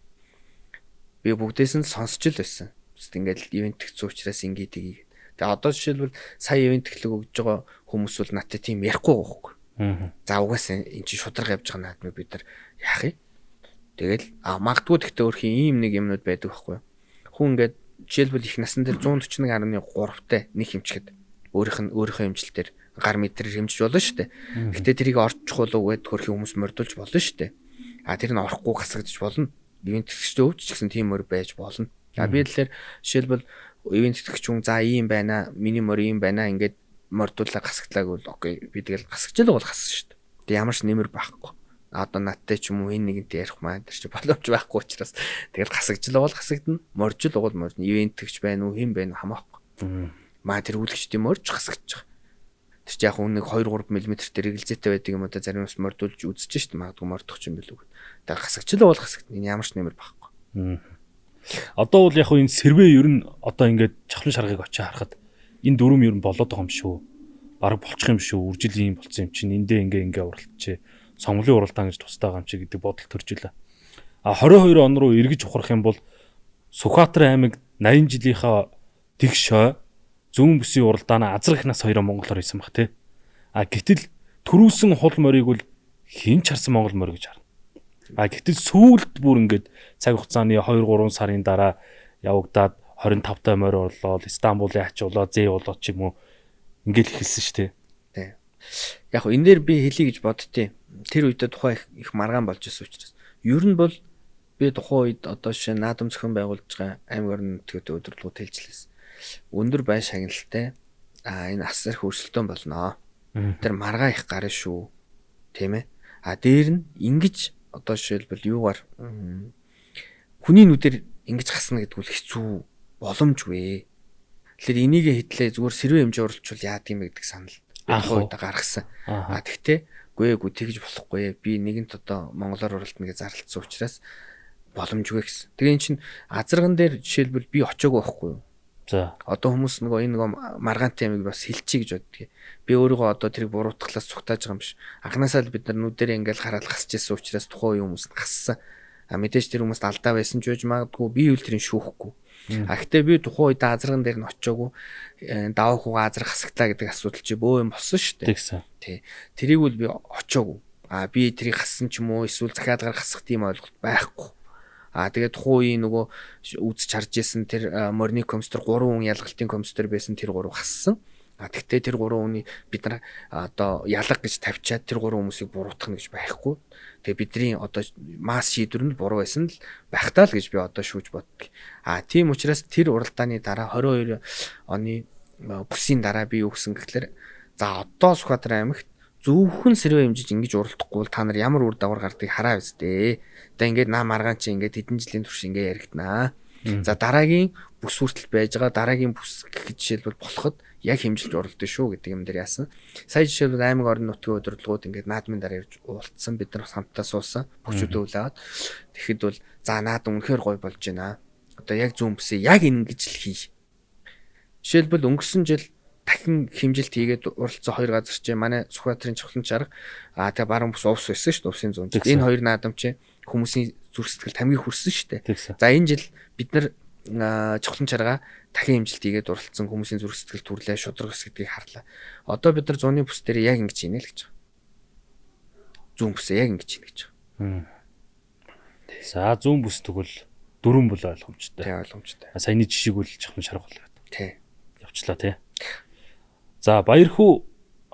Би бүгдээс нь сонсч л байсан. Ингээд ивент хэцүү учраас ингээд тгий. Тэгээ одоо жишээлбэл сая ивент эхлэх өгж байгаа хүмүүс бол надад тийм ярихгүй байхгүй. За угаасаа эн чинь шудраг явж байгаа наадмыг бид нар яах юм? Тэгэл магадгүй гэхдээ өөрхийн ийм нэг юмнууд байдаг байхгүй. Хүн ингээд жишээлбэл их насан дээр 141.3-тай нэг хэмжихэд өөрийнхөө хэмжилтээр гар метрээр хэмжиж болно шүү дээ. Гэхдээ тэрийг орчих болов гэд хөрхийн хүмүүс мордулж болно шүү дээ. Тэр нь орохгүй гасагдчих болно. Ивент тэтгэгчтэй өвч ч гэсэн тийм мөр байж болно. Би тэлэр жишээлбэл ивент тэтгэгч хүн за ийм байна, миний мөр ийм байна ингээд мордуулаа гасагдлааг бол окей би тэгэл гасагч л бол гассан шүү дээ. Тэг ямар ч нэмэр байхгүй. Одоо надтай ч юм уу энэ нэгэнтэй ярих маань тэр чи боломж байхгүй учраас тэгэл гасагчлаа бол гасагдана. Моржил угол морж ивент тэтгэгч байна уу хэн байна хамаахгүй. Маа тэр үлгчдийн морж гасагдж байгаа. Тэр чи яг нэг 2-3 мм дээр эгэлзээтэй байдаг юм одоо зарим ус мордуулж үзэж шít магадгүй мордох юм билүү. Тэгээ гасагчлаа бол гасагдана. Энэ ямар ч нэмэр байхгүй. Одоо бол яг энэ сервэ ер нь одоо ингээд чавлын шаргыг очиж харахад энэ дүрм ер нь болоод байгаа юм шүү. Бараг болчих юм шүү. Үржил юм болсон юм чинь эндээ ингээ уралдчихэ. Сонголийн уралдаан гэж тустай байгаа юм чи гэдэг бодол төрж илаа. 22 он руу эргэж ухрах юм бол Сүхбаатар аймаг 80 жилийнхаа тэгш шой зүүн бүсийн уралдаанаа азар их нас хоёроо монголоор хийсэн баг тий. Гэтэл төрүүлсэн хул морийг бол хин ч харсан монгол морь гэж харна. Гэтэл сүүлд бүр ингээд цаг хугацааны 2-3 сарын дараа явагдаад 25 та морь орлоо, Стамбулын ачуулаа, зээ болоод ч юм уу ингээд эхэлсэн шүү дээ. Тий. Яг энэ дээр би хэлье гэж боддتي. Тэр үедээ тухайн их маргаан болж ирсэн учраас ер нь бол би тухайн үед одоо жишээ наадам зохион байгуулж байгаа аймаг орны нутгийн өдөрлгүүд хэлжлээс. Өндөр бай шагналтай энэ асар хөрсөлтөн болно. Тэр маргаа их гарна шүү. Тийм ээ. Дээр нь ингэж одоо жишээлбэл юугаар хүний нүдээр ингэж хасна гэдэг үл хэцүү боломжгүй. Тэгэхээр энийг хэтлээ зүгээр сэрвэ хэмжээ оруулчвал яадаг юм гэдэг санал тухайн үед гаргасан. Тэгтээ үгүй тэгж болохгүй. Би нэгэнт одоо монголоор уралдана гэж зарлцсан учраас боломжгүй гэсэн. Тэгээ эн чинь азарган дээр жишээлбэл би очоогүй байхгүй юу? За. Одоо хүмүүс нөгөө маргаантай амиг бас хэлчихье гэж боддгийг. Би өөрийгөө одоо тэрийг буруутгалаас цугтааж байгаа юм биш. Анхнаасаа л бид нар нүдэрээ ингээл хараад гасч ирсэн учраас тухайн үеийн хүмүүс гассан. Мэдээж тэр хүмүүст алдаа байсан ч байж магадгүй би үл тэрийг шүүхгүй. Гэхдээ би тухайн үед азарган дээр нь очоогүй даваа хүүгээ азар хасагтлаа гэдэг асуудал чи бөө юм болсон шүү дээ. Тэгсэн. Тий. Тэрийг үл би очоогүй. Би тэрийг хассан ч юм уу эсвэл захиад гарах хасах тийм ойлголт байхгүй. Тэгээд тухайн үеийн нөгөө үзэж харж исэн тэр морины компьютер 3 хүн ялгалтын компьютер байсан тэр 3 хассан. Тэгтээ тэр 3 хүний бид нар одоо ялга гэж тавьчаад тэр 3 хүмүүсийг буруутгах гэж байхгүй. Тэгээ бидний одоо масс шийдвэр нь буруу байсан л байх таа л гэж би одоо шүүж боддог. Тийм учраас тэр уралдааны дараа 22 оны бүсийн дараа би юу гэсэн гэхэлэр за одоо Сүхбаатар аймагт зөвхөн сэрвэ хэмжиж ингэж уралдахгүй бол та нар ямар үр дагавар гардыг хараа биз дээ. Одоо ингээд наа маргаан чи ингээд хэдэн жилийн турш ингээд яригднаа. За дараагийн бүс хүртэл байж байгаа дараагийн бүс гэх жишээлбэл болоход яг хэмжилж уралдсан шүү гэдэг юм дээр яасан. Сая жишээлбэл аймаг орон нутгийн удирдлагууд ингээд наадмын дараа ирж уулцсан бид нар хамтдаа суусан бүхчүүдээ үлээгээд тэгэхэд бол за наад үнэхээр гоё болж байна. Одоо яг зүүн бүсээ яг ингэж л хий. Жишээлбэл өнгөрсөн жил дахин хэмжилт хийгээд уралцсан хоёр газар чинь манай Сүхбаатарын чухлын чарга тэгээ баруун бүс увс байсан шүү дээ усын зүүн. Энэ хоёр наадам чинь хүмүүсийн зүрх сэтгэл хамгийн хүрсэн шүү дээ. За энэ жил бид нар чухлын чарга дахин хэмжилт хийгээд уралцсан хүмүүсийн зүрх сэтгэл түрлээ шудраг ус гэдгийг харлаа. Одоо бид нар зууны бүс дээр яг ингэж хийнэ л гэж байгаа. Зүүн бүсээ яг ингэж хийнэ гэж байгаа. За зүүн бүс тэгвэл дөрвөн бол ойлгомжтой. Тий ойлгомжтой. Саяны жишээг үл чухлын чарга болгоод. Тий. Явчлаа тий. За Баярхүү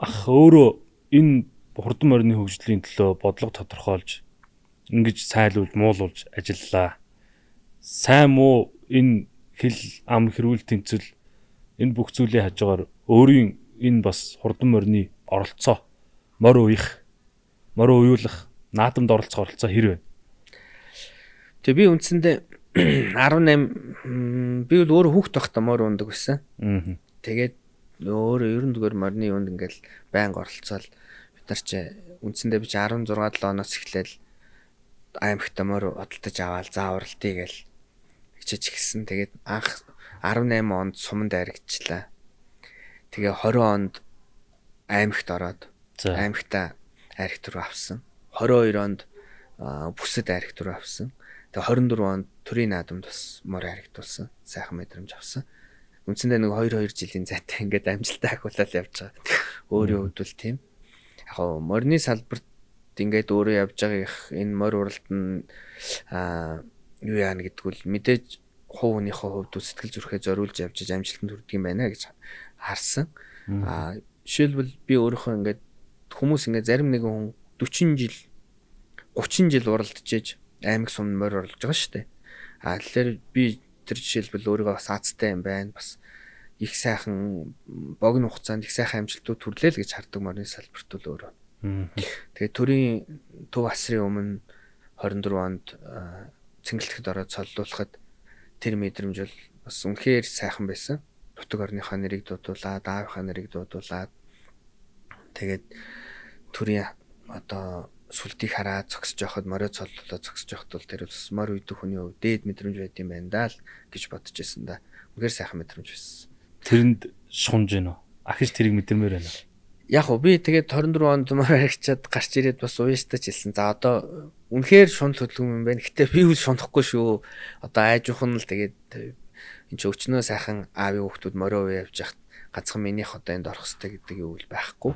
ах өөрөө энэ хурдан морины хөгжлийн төлөө бодлого тодорхойлж ингэж сайлуулж муулуулж ажиллалаа. Сайн муу энэ хэл ам хэрүүл тэмцэл энэ бүх зүйлийн хажуугаар өөрийн энэ бас хурдан морины оролцоо морь уйлах наадамд оролцох оролцоо хэр вэ? Тэгээ би үндсэндээ 18 би бол өөрөө хүүхд байхдаа морь ундаг байсан. Тэгээд өөрөө ерөн зүгээр морины юунд ингээл байнга оролцоол бид нар чи үндсэндээ би 16 7 оноос эхлээл аймагтаа морь одолдож аваал зааварлтыг гэл хичээж гисэн. Тэгээд анх 18 онд суманд аригчлаа. Тэгээ 20 онд аймагт ороод аймагтаа архитектур авсан. 22 онд бүсэд архитектур авсан. Тэгээ 24 онд төрийн наадамд бас морь архитектурсан. Сайхан мэдрэмж авсан. Үндсэндээ нэг 2 жилийн зайтай ингээд амжилттай ахиулаад явж байгаа. Өөрийн хувьд бол тийм. Яг гоо морины салбарт ингээд өөрөө явж байгаа их энэ морь уралд нь юу яана гэдгүүл мэдээж хувь хүнийхээ хувьд сэтгэл зүрхээ зориулж явж амжилтанд хүрдэг юм байна гэж харсан. Жишээлбэл би өөрийнхөө ингээд хүмүүс ингээд зарим нэгэн хүн 40 жил 30 жил уралдчихэж аймаг сумд морь орлож байгаа шүү дээ. Тэгэхээр би тэр жишээлбэл өөрийгөө бас аацтай юм байна. Бас их сайхан богино хугацаанд их сайхан амжилтууд түрлээ л гэж хардаг морины салбарт бол өөрөө. Тэгээд төрийн төв асрын өмнө 24 онд цэнгэлтэхэд ороод цоллуулахад тэр мэдрэмж бол бас үнэхээр сайхан байсан. Нутаг орныхоо нэрийг дуудуулаад, аавынхаа нэрийг дуудуулаад тэгээд төрийн одоо сүлтийг хараад зогсож явахад морио цоллуулаад зогсож явахд бол тэр бас морь үйдэх хүний хувьд дээд мэдрэмж байд юм байна даа л гэж бодож байсан да. Үнэхээр сайхан мэдрэмж байсан. Тэрэнд шунж гинөө. Ахиж тэрийг мэдэрмээр байна. Яг уу би тэгээд 24 онд морь аригчаад гарч ирээд бас уяастаж хэлсэн. За одоо үнэхээр шунал хөдөлгөөн юм байна. Гэтэ би үл шунахгүй шүү. Одоо айжуухан л тэгээд энэ ч өчнөө сайхан аавын хүүхдүүд морио уу явж яхад ганцхан минийх одоо энд орох хэрэгтэй гэдэг юм үл байхгүй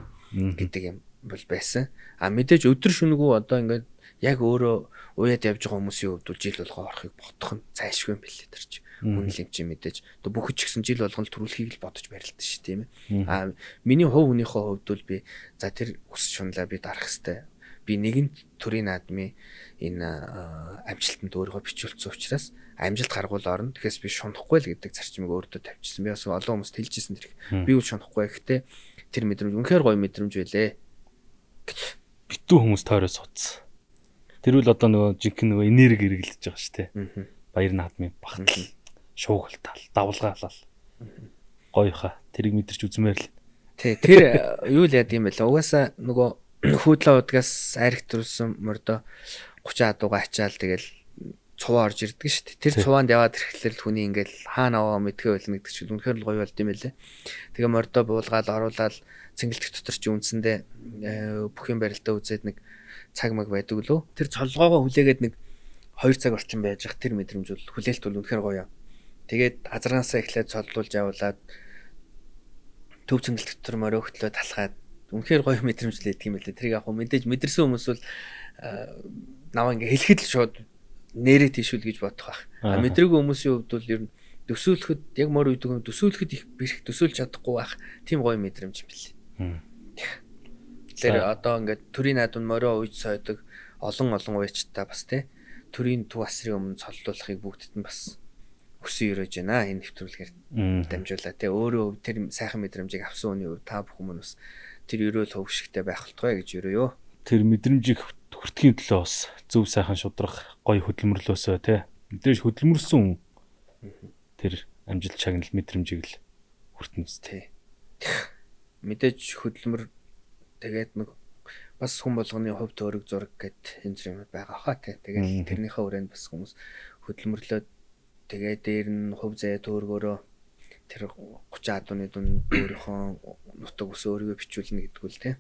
гэдэг юм бол байсан. Мэдээж өдөр шөнөгүй одоо ингээд яг өөрөө уяад явж байгаа хүмүүсийн хувьд бол жил болгоо орохыг бодох нь зайлшгүй юм билээ тэр чинь. Үнэлэмж чинь мэдээж. Одоо бүхэж ч гэсэн жил болгоно төрүүлэхийг л бодож барилдсан шүү тийм ээ. Миний хувь хүнийхээ хувьд бол би за тэр өсч шунлаа би дарах хэвээр. Би нэгэн төрийн наадмын энэ амжилтанд өөрийгөө бичүүлсэн учраас амжилт гаргуул орно. Тэгэхээс би шунахгүй л гэдэг зарчмыг өөртөө тавьчихсан. Би бас олон хүмүүст хэлжсэн тэр. Би үл шунахгүй гэхдээ тэр мэдрэмж үнэхээр гоё мэдрэмж байлээ. Битүү хүмүүс тойроо суудсан. Тэр үл одоо нөгөө жинхэнэ нөгөө энерги хэрэглэж байгаа шүү дээ. Баяр наадмын багтал, шуугалтал, давлгаалал. Гоё хаа. Тэрийг мэдэрч үзмээр л. Тий, тэр юу л яд юм бэ? Угаасаа нөгөө хөөдлөө удгаас архитектурсан мордо 30 адууга ачаал тэгэл цуваа орж ирдэг шүү дээ. Тэр цуваанд яваад ирэхлээр л хүний ингээл хаана аваа мэдхээ болно гэдэг чинь үнэхээр л гоё болд юм байлээ. Тэгээ мордо буулгаад оруулаад цэнгэлдэх дотор чи үндсэндээ бүх юм барилтаа үзээд нэг цаг маг байдаг лөө. Тэр цолгоогоо хүлээгээд нэг 2 цаг орчим байж хах тэр мэдрэмж бол хүлээлт бол үнэхээр гоё. Тэгээд азранаасаа эхлээд цоллуулж явуулаад төв цэнгэлдэх дотор морио хөтлөө талхаад үнэхээр гоё мэдрэмж л өгдөг юм байлээ. Тэрийг яг хөө мэдээж мэдэрсэн хүмүүс бол наваа ингээ хэлэхэд л шууд нэрээ тийшүүл гэж бодох байх. Мэдрээгүй хүмүүсийн хувьд бол ер нь төсөөлөхөд яг морь үйдэг юм төсөөлөхөд их бэрх төсөөлж чадахгүй байх. Тийм гоё мэдрэмж юм билээ. Тэр одоо ингээд төрийн наадмын морио ууж сойдог олон уячтай бас тий төрийн төв асрын өмнө цоллуулахыг бүгдд нь бас хүсэн өрөөж байна. Энэ нэвтрүүлгээр дамжуулаа тий өөрөө тэр сайхан мэдрэмжийг авсан хүний хувьд та бүхэн бас тэр өрөөл хөвгшигтэй байх болтугай гэж өрөөё. Тэр мэдрэмжийг хүртэхийн төлөө бас зөв сайхан шудрах гоё хөдөлмөрлөөсөө тий мэдээж хөдөлмөрсөн Тэр амжилт шагнал мэдрэмжийг л хүртэнэ үст. Тий. Мэдээж хөдөлмөр тэгээд нэг бас хүн болгоны хувь төрөг зураг гэд энэ зүйл байгаа хаа тий. Тэгээд тэрнийхээ өрөөнд бас хүмүүс хөдөлмөрлөөд тэгээд дээр нь хувь заяа төөргөөрөө тэр 30 адууны дунд өөрийнхөө нутаг ус өөрийгөө бичүүлнэ гэдгүү л тий.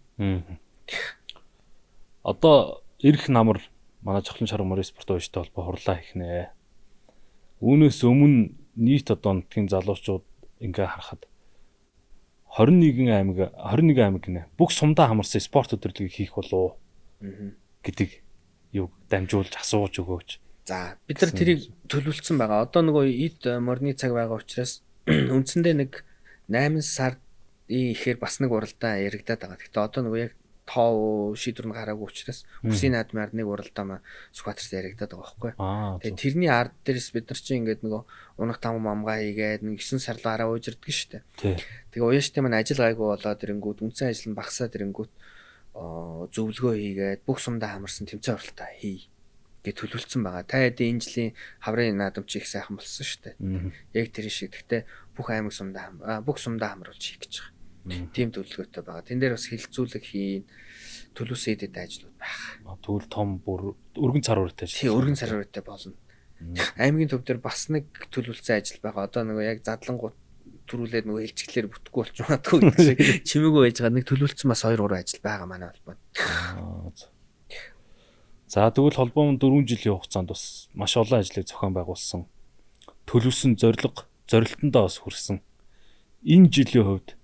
Одоо ирэх намар манай Чухлан шарга морин спорт ууштай холбоо хурлаа хийх нэ. Үүнээс өмнө нийт одоо нутгийн залуучууд ингээ харахад 21 аймаг гинэ. Бүх сумдаа хамарсан спорт өдрөлгийг хийх болов гэдэг юг дамжуулж асууж өгөөч. За бид нар тэрийг төлөвлөсөн байгаа. Одоо нөгөө эд морины цаг байгаа учраас үндсэндээ нэг 8 сард ихээр бас нэг уралдаа яригадаад байгаа. Гэхдээ одоо нөгөө яг тоо шийдвэр нь гараагүй учраас Бүсийн наадмаар нэг уралдаа Сүхбаатарт яригадаад байгаа байхгүй. Тэгээ тэрний ард дээрс бид нар чинь ингээд нөгөө унах там амгаа хийгээд нэг 9 сар л араа уужирдаг шүү дээ. Тэгээ уяаштай маань ажил гайгүй болоод ирэнгүүт үндсэн ажил нь багасаад ирэнгүүт зөвлөгөө хийгээд бүх сумдаа хамарсан тэмцээн уралдаа хий гэж төлөвлөсөн байгаа. Та хэдийн энэ жилийн хаврын наадам чи их сайхан болсон шүү дээ. Яг тэр шиг. Гэхдээ бүх аймаг сумдаа бүх сумдаа хамруулж хийх гэж байгаа. Тийм төлөвлөгөөтэй байгаа. Тэн дээр бас хилцүүлэг хийн төлөвсөн эдэд ажлууд байна. Тэгвэл том бүр өргөн цар хүрээтэй ажил. Тийм, өргөн цар хүрээтэй болно. Аймгийн төв дээр бас нэг төлөвлөсөн ажил байгаа. Одоо нөгөө яг задлангууд төрүүлээд нөгөө хэлчиглэлээр бүтггүй болж магадгүй гэдэг шиг чимээгүй байж байгаа. Нэг төлөвлөсөн бас 2-3 ажил байгаа манай холбоонд. За тэгвэл холбоом 4 жилийн хугацаанд бас маш олон ажлыг зохион байгуулсан. Төлөвсөн зорилтондоо бас хүрсэн. Энэ жилийн хувьд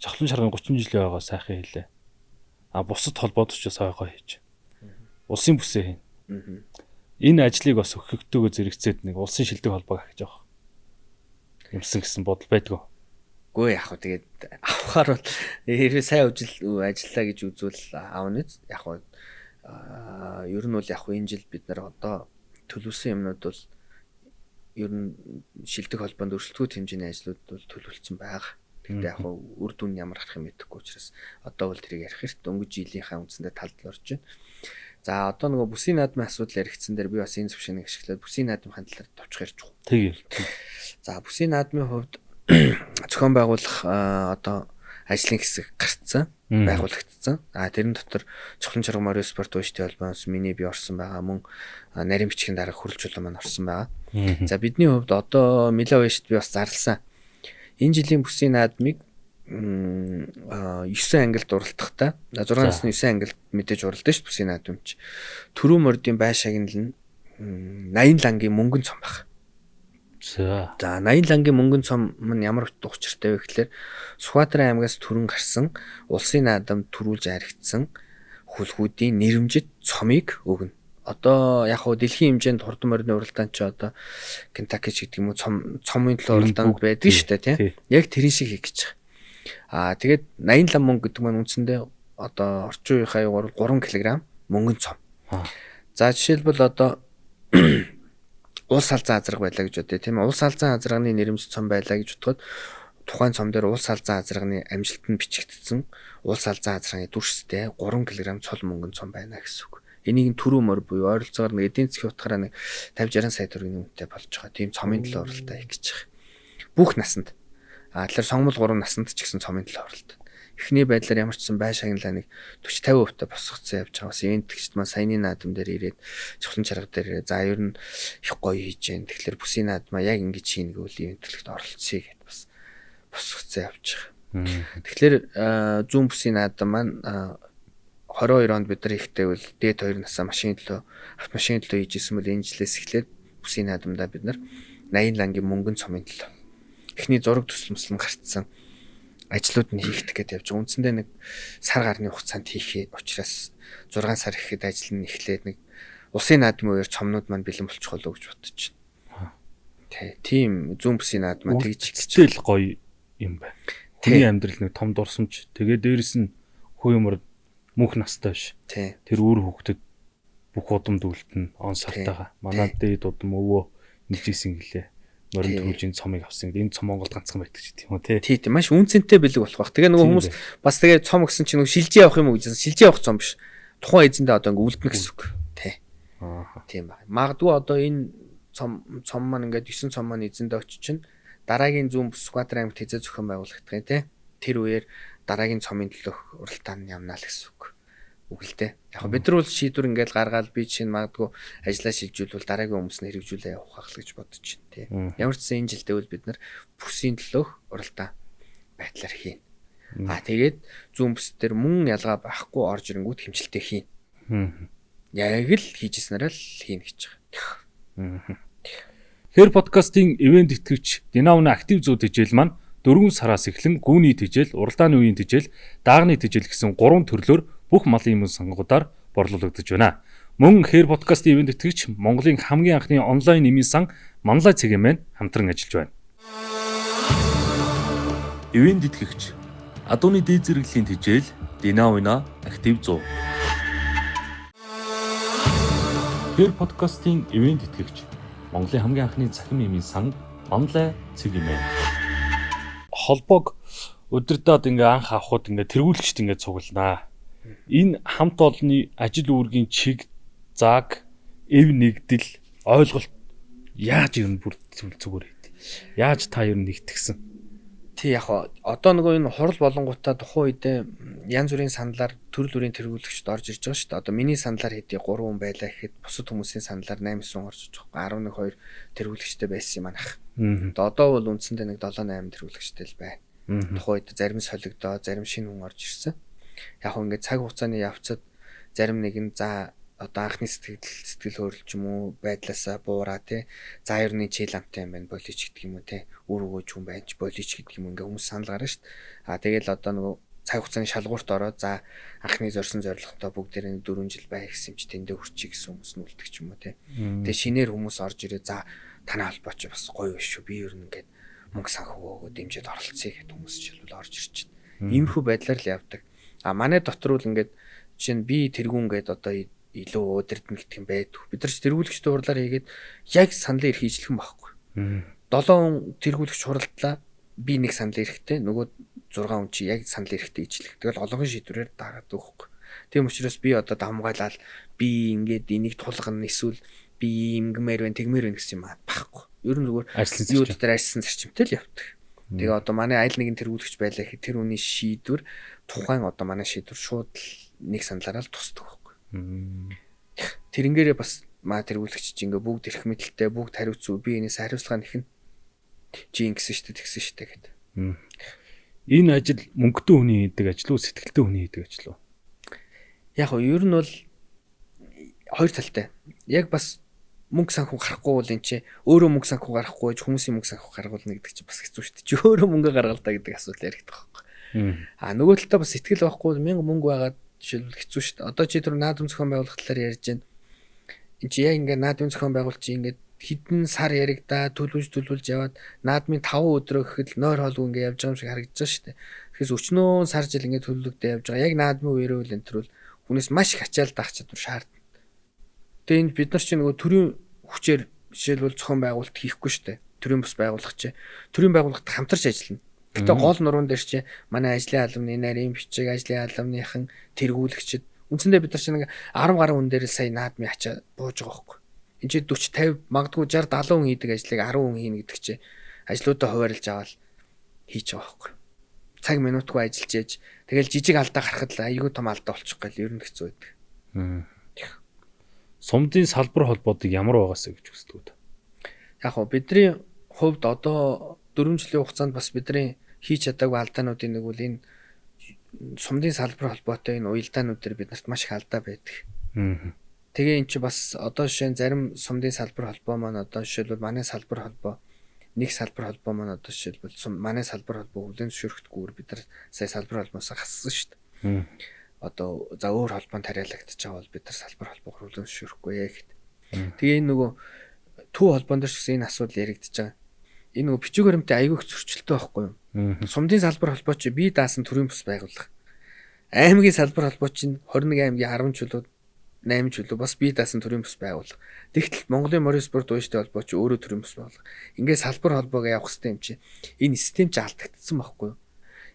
Чухлан шаргын 30 жилийн байгаа сайхан хэлээ. Бусад холбоод ч сайхан хийж. Улсын бүсээ хийн. Энэ ажлыг бас өгөхтөөгөө зэрэгцээд нэг улсын шилдэг холбоо гэж байгаа. Юмсан гэсэн бодол байдгүй. Гүй яг хөө тэгээд авахаар бол хэрвээ сайн ажиллаа гэж үзвэл аавны яг хөө ер нь бол яг хөө энэ жил бид нар одоо төлөвсөн юмнууд бол ер нь шилдэг холбоонд өрсөлдөхүйт хэмжээний ажлууд бол төлөвлөсөн байгаа. Тэгтээ яг үр дүн ямар гарах юм мэдэхгүй учраас одоо бол тэрийг ярих хэрэг дөнгөж жилийнхаа үндсэндээ талд орж байна. За одоо нөгөө бүсийн наадмын асуудал яригдсан дээр би бас энэ зөвшөөрлийг ашиглаад бүсийн наадмын хандлаар товчхон ярьж байгаа. Тэгээ. За бүсийн наадмын хувьд зохион байгуулах одоо ажлын хэсэг гарцсан, байгуулагдсан. Тэрэн дотор Чухлан шарга морин спорт ууштай холбоос миний би орсон байгаа, мөн нарийн бичгийн дарга хөрөлжүүлэн маань орсон байгаа. За бидний хувьд одоо Миловишт би бас зарласан. Энэ жилийн бүсийн наадмыг 9 ангилд уралдахдаа 6-9 ангилд мэдээж уралдана шүү бүсийн наадамч. Төрөө мордын бай шагнал нь 80 лангийн мөнгөн цом баг. За 80 лангийн мөнгөн цом нь ямар учиртай вэ гэхээр Сүхбаатарын аймагаас төрөн гарсан улсын наадамд төрүүлж харигдсан хүлгүүдийн нэрэмжит цомыг өгнө. Одоо яг хуу дэлхийн хэмжээнд хурдан морины уралдаан ч одоо Кентаки ч гэдэг юм уу цомын төлөө уралдаанд байдаг шүү дээ тийм. Яг тэрэн шиг хийх гэж байгаа. Тэгээд 80 лам мөнгө гэдэг маань үндсэндээ одоо орчин үеийнхаа югаар 3 кг мөнгөн цом. За жишээлбэл одоо улс алзан азраг байлаа гэж бодъё тийм. Улс алзан азрагны нэрэмж цом байлаа гэж бодоход тухайн цом дээр улс алзан азрагны амжилт нь бичигдсэн улс алзан азрагны дүрстэй 3 кг цол мөнгөн цом байна гэсэн үг. Энийг төрөө мор буюу ойролцоогоор нэг эдийн засгийн утгаараа нэг 50-60 сая төгрөгийн үнэтэй болж байгаа. Тийм цомын төлөө уралдаа хийх гэж байгаа. Бүх насанд. Тэгэхээр сонгомл 3 насанд ч гэсэн цомын төлөө уралдаа. Эхний байдлаар ямар ч сан бай шагналаа нэг 40-50% та босгоцсон явж байгаа. Бас энэ тэгчд маань саяны наадам дээр ирээд Чухлан шарга дээр за ер нь их гоё хийж гэн. Тэгэхээр бүсийн наадмаа яг ингэж хийнэ гэвэл ийм төлөвт оролцъё гэд бас босгоцсон явж байгаа. Тэгэхээр зүүн бүсийн наадам маань 22 онд бид нар ихтэй бол дээд 2 насаа автомашин төлөө хийжсэн бол энэ жилээс эхлээд бүсийн наадамдаа бид нар 80 лангийн мөнгөн цомын төлөө эхний зураг төсөлмөслөн гарцсан ажлууд нь хийгдэх гээд явж байгаа. Үндсэндээ нэг сар гарны хугацаанд хийх учраас 6 сар ихэд ажил нь эхлээд нэг улсын наадмын үеэр цомнууд маань бэлэн болчих болов гэж бодож байна. Тийм зүүн бүсийн наадмаа тэгж хэвчээл гоё юм байна. Хүний амьдрал нэг том дурсамж. Тэгээ дээрэс нь хүү юмр мөнх настай биш. Тэр үр хөвгдөд бүх удамд үлдэн он сартайгаа. Манай дээд удам өвөө нэгжсэн гэлээ. Морин төрүүлжийн цомыг авсан. Энэ цом Монголд ганцхан байдаг ч тийм үү тий. Тийм маш үнцэнтэй бэлэг болох бах. Тэгээ нөгөө хүмүүс бас тэгээ цом гэсэн чинь нөгөө шилжээ авах юм уу гэжсэн. Шилжээ авах цом биш. Тухайн эзэндээ одоо ингээ үлдэнэ гэсэн үг. Тий. Тийм баг. Магадгүй одоо энэ цом маань ингээд 9 цом маань эзэндээ очиж чинь дараагийн зүүн Сүхбаатар аймагт хязгаар зохион байгуулагдах юм тий. Тэр үеэр дараагийн цомын төлөх уралдаан явнаа л гэсэн үг. Үгэлтэй. Яг бид нар бол шийдвэр ингээд гаргаад би чинь магадгүй ажиллаа шилжүүлвэл дараагийн хүмүүсний хэрэгжүүлээ явах хах л гэж бодож байна тий. Ямар ч сэн энэ жилдээ бол бид нар бүсийн төлөх уралдаан байдлаар хийнэ. Тэгээд зүүн бүс дээр мөн ялгаа байхгүй орж ирэнгүүт хэмжилтээ хийнэ. Яг л хийжсэнээр л хийнэ гэж байгаа. Хэр подкастын ивент итгэвч Динавны актив зүүд хичээл маань 4 сараас эхлэн гүүний тижэл, уралдааны үеийн тижэл, даагны тижэл гэсэн 3 төрлөөр бүх малын имэн сонгуудаар борлуулагдаж байна. Мөн Хэр подкастын ивент итгэвч Монголын хамгийн анхны онлайн имэн сан Манлай цэгийн маань хамтран ажиллаж байна. Ивент итгэвч Адууны дээд зэрэглэлийн тижэл Динавна актив 100. Хэр подкастын ивент итгэвч Монголын хамгийн анхны цахим имэн сан Манлай цэг юм байна. Холбоог өдөрдөөд ингээ анх авахуд ингээ тэргүүлэгчд ингээ цугланаа. Энэ хамт олонны ажил үүргийн чиг, зааг, эв нэгдэл, ойлголт яаж ер нь бүр зүгээр байд. Яаж та ер нь нэгтгсэн? Тий яг одоо нөгөө энэ хурал болонгуудаа тухайн үедээ янз бүрийн саналаар төрөл бүрийн тэргүүлэгчд орж ирж байгаа шүү дээ. Одоо миний саналаар хэдий 3 хүн байлаа гэхэд бусад хүмүүсийн саналаар 8 9 орж иж байгаа. 11 2 тэргүүлэгчтэй байсан юм анх. Одоо бол үндсэндээ нэг 7 8 тэргүүлэгчтэй л байна. Тухайн үед зарим солигдоо, зарим шинэ хүн орж ирсэн. Яг хөө ингээд цаг хугацааны явцад зарим нэг нь за одоо анхны сэтгэл хөдлөл ч юм уу байдлаасаа буураа тий. За ерний чийл амтай юм байна болич гэдэг юм уу тий. Үр өгөөж хүн байж болич гэдэг юм ингээ хүмүүс санал гарна шүү дээ. Тэгэл одоо нөгөө цаг хугацааны шалгуурт ороод за анхны зорьсон зорилготой бүгдээрээ 4 жил байх гэсэн юм чи тэндээ хүрчих гэсэн хүмүүс нь үлдэх ч юм уу тий. Тэгээ шинээр хүмүүс орж ирээ за танай холбооч бас гоё биш шүү. Би ер нь ингээд мөнгө санхүү өгөө дэмжиж оролцъё гэдэг хүмүүс ч бол орж ирж байна. Иймэрхүү байдлаар л явдаг. Манай дотор бол ингээд жишээ нь би тэргүүн гээд одоо илүү удирдна гэдэг юм байдаг. Бид нар ч тэргүүлэгчтэй хурлаар хийгээд яг саналын эрх хийжлэх юм байхгүй. 7 тэргүүлэгч хуралдлаа би нэг саналын эрхтэй нөгөө 6 хүн чи яг саналын эрхтэй хийжлэх. Тэгэл олонхын шийдвэрээр дагаад өгөхгүй. Тийм учраас би одоо дамгаалал би ингээд энийг тулгана эсвэл би ингэмээр байна тэгмээр байна гэсэн юм байхгүй. Ер нь зүгээр юу дотор арьсан зарчимтай л явдаг. Тэгээ одоо манай айл нэгэн тэргүүлэгч байлаа гэхэд тэр хүний шийдвэр тухайн одоо манай шийдвэр шууд нэг саналаараа л тусдаг байхгүй. Тэрэнгээрээ бас маа тэргүүлэгч чи ингээ бүгд эрх мэдэлтэй бүгд хариуцсан би энэс хариуцлага нэхнэ. Чи ингэсэн штэ тэгсэн штэ гэдэг. Энэ ажил мөнгөтэй хүний хийдэг ажил уу сэтгэлтэй хүний хийдэг ажил уу? Яг нь ер нь бол хоёр талтай. Яг бас мөнгө санхүү гарахгүй бол энэ чи өөрөө мөнгө санхүү гарахгүй байж хүмүүсийн мөнгө санхүү гаргуулна гэдэг чи бас хэцүү шүү дээ. Чи өөрөө мөнгө гаргалдаа гэдэг асуудал яригдах байхгүй. Нөгөө талдаа бас сэтгэл байхгүй 1000 мөнгө байгаад жишээлбэл хэцүү шүү дээ. Одоо чи тэр наадам зохион байгуулах талаар ярьж байна. Энд чи яг ингээ наадам зохион байгуул чи ингээ хэдэн сар яригдаа төлөвлөж яваад наадмын 5 өдрөө гэхэд нойр хоолгүй ингээ явж байгаа юм шиг харагдаж байгаа шүү дээ. Тэгэхээр өчнөө сар жил ингээ төлөвлөгдөө явж байгаа. Яг наадмын үеэрээ үл энэ төрөл хүнээс маш их ачаал даах чадвар шаардна. Тэгээ энэ бид нар чи нөгөө төрийн хүчээр жишээлбэл зохион байгуулалт хийхгүй шүү дээ. Төрийн бус байгуулах чи төрийн байгууллагт хамтарч ажиллана. Гэтэ гол нуруунд дээр чи манай ажлын албаны нарийн бичиг ажлын албаныхан тэргүүлэгчд үндсэндээ бид нар чи нэг 10 гаруй хүн дээр сая наадмын ачаа бууж байгаа байхгүй. Энд чи 40 50 магадгүй 60 70 хүн хийдэг ажлыг 10 хүн хийнэ гэдэг чи ажлуудаа хуваарлаж аваад хийж байгаа байхгүй. Цаг минутгүй ажиллаж яж тэгэл жижиг алдаа гарахад л айгүй том алдаа болчих гал ер нь хэцүү байдаг. Сумдын салбар холбоодыг ямар байгаасаа гэж үздэг үү? Яг гоо бидний хувьд одоо 4 жилийн хугацаанд бас бидний хийж чадаагүй алдаануудын нэг үл энэ сумдын салбар холбоотой энэ уялдаанууд дээр биднэрт маш их алдаа байдаг. Тэгээ эн чи бас одоо жишээ нь зарим сумдын салбар холбоо маань одоо жишээлбэл манай салбар холбоо нэг салбар холбоо маань одоо жишээлбэл манай салбар холбоо хүлээн зөвшөөрөхдөггүйгээр бид нар сая салбар холбоосоо хассан шүү дээ. Одоо за өөр холбоонд тариалагдчих жаавал бид нар салбар холбоог хүлээн зөвшөөрөхгүй яа гэхэд. Тэгээ энэ нөгөө төв холбоон дээр ч гэсэн энэ асуудал яригдчихэж байгаа. Энэ нөгөө бичиг баримтын аягүй их зөрчилтэй байхгүй юу? Сумдын салбар холбоо чи бие даасан төрийн бус байгууллага. Аймгийн салбар холбоо чинь 21 аймгийн 10 чулууд 8 чулуу бас бие даасан төрийн бус байгууллага. Тэгтэл Монголын морин спорт ууштай холбоо чи өөрөө төрийн бус байгууллага. Ингээд салбар холбоог явах хэрэгтэй юм чи. Энэ систем чи алдагдсан байхгүй юу?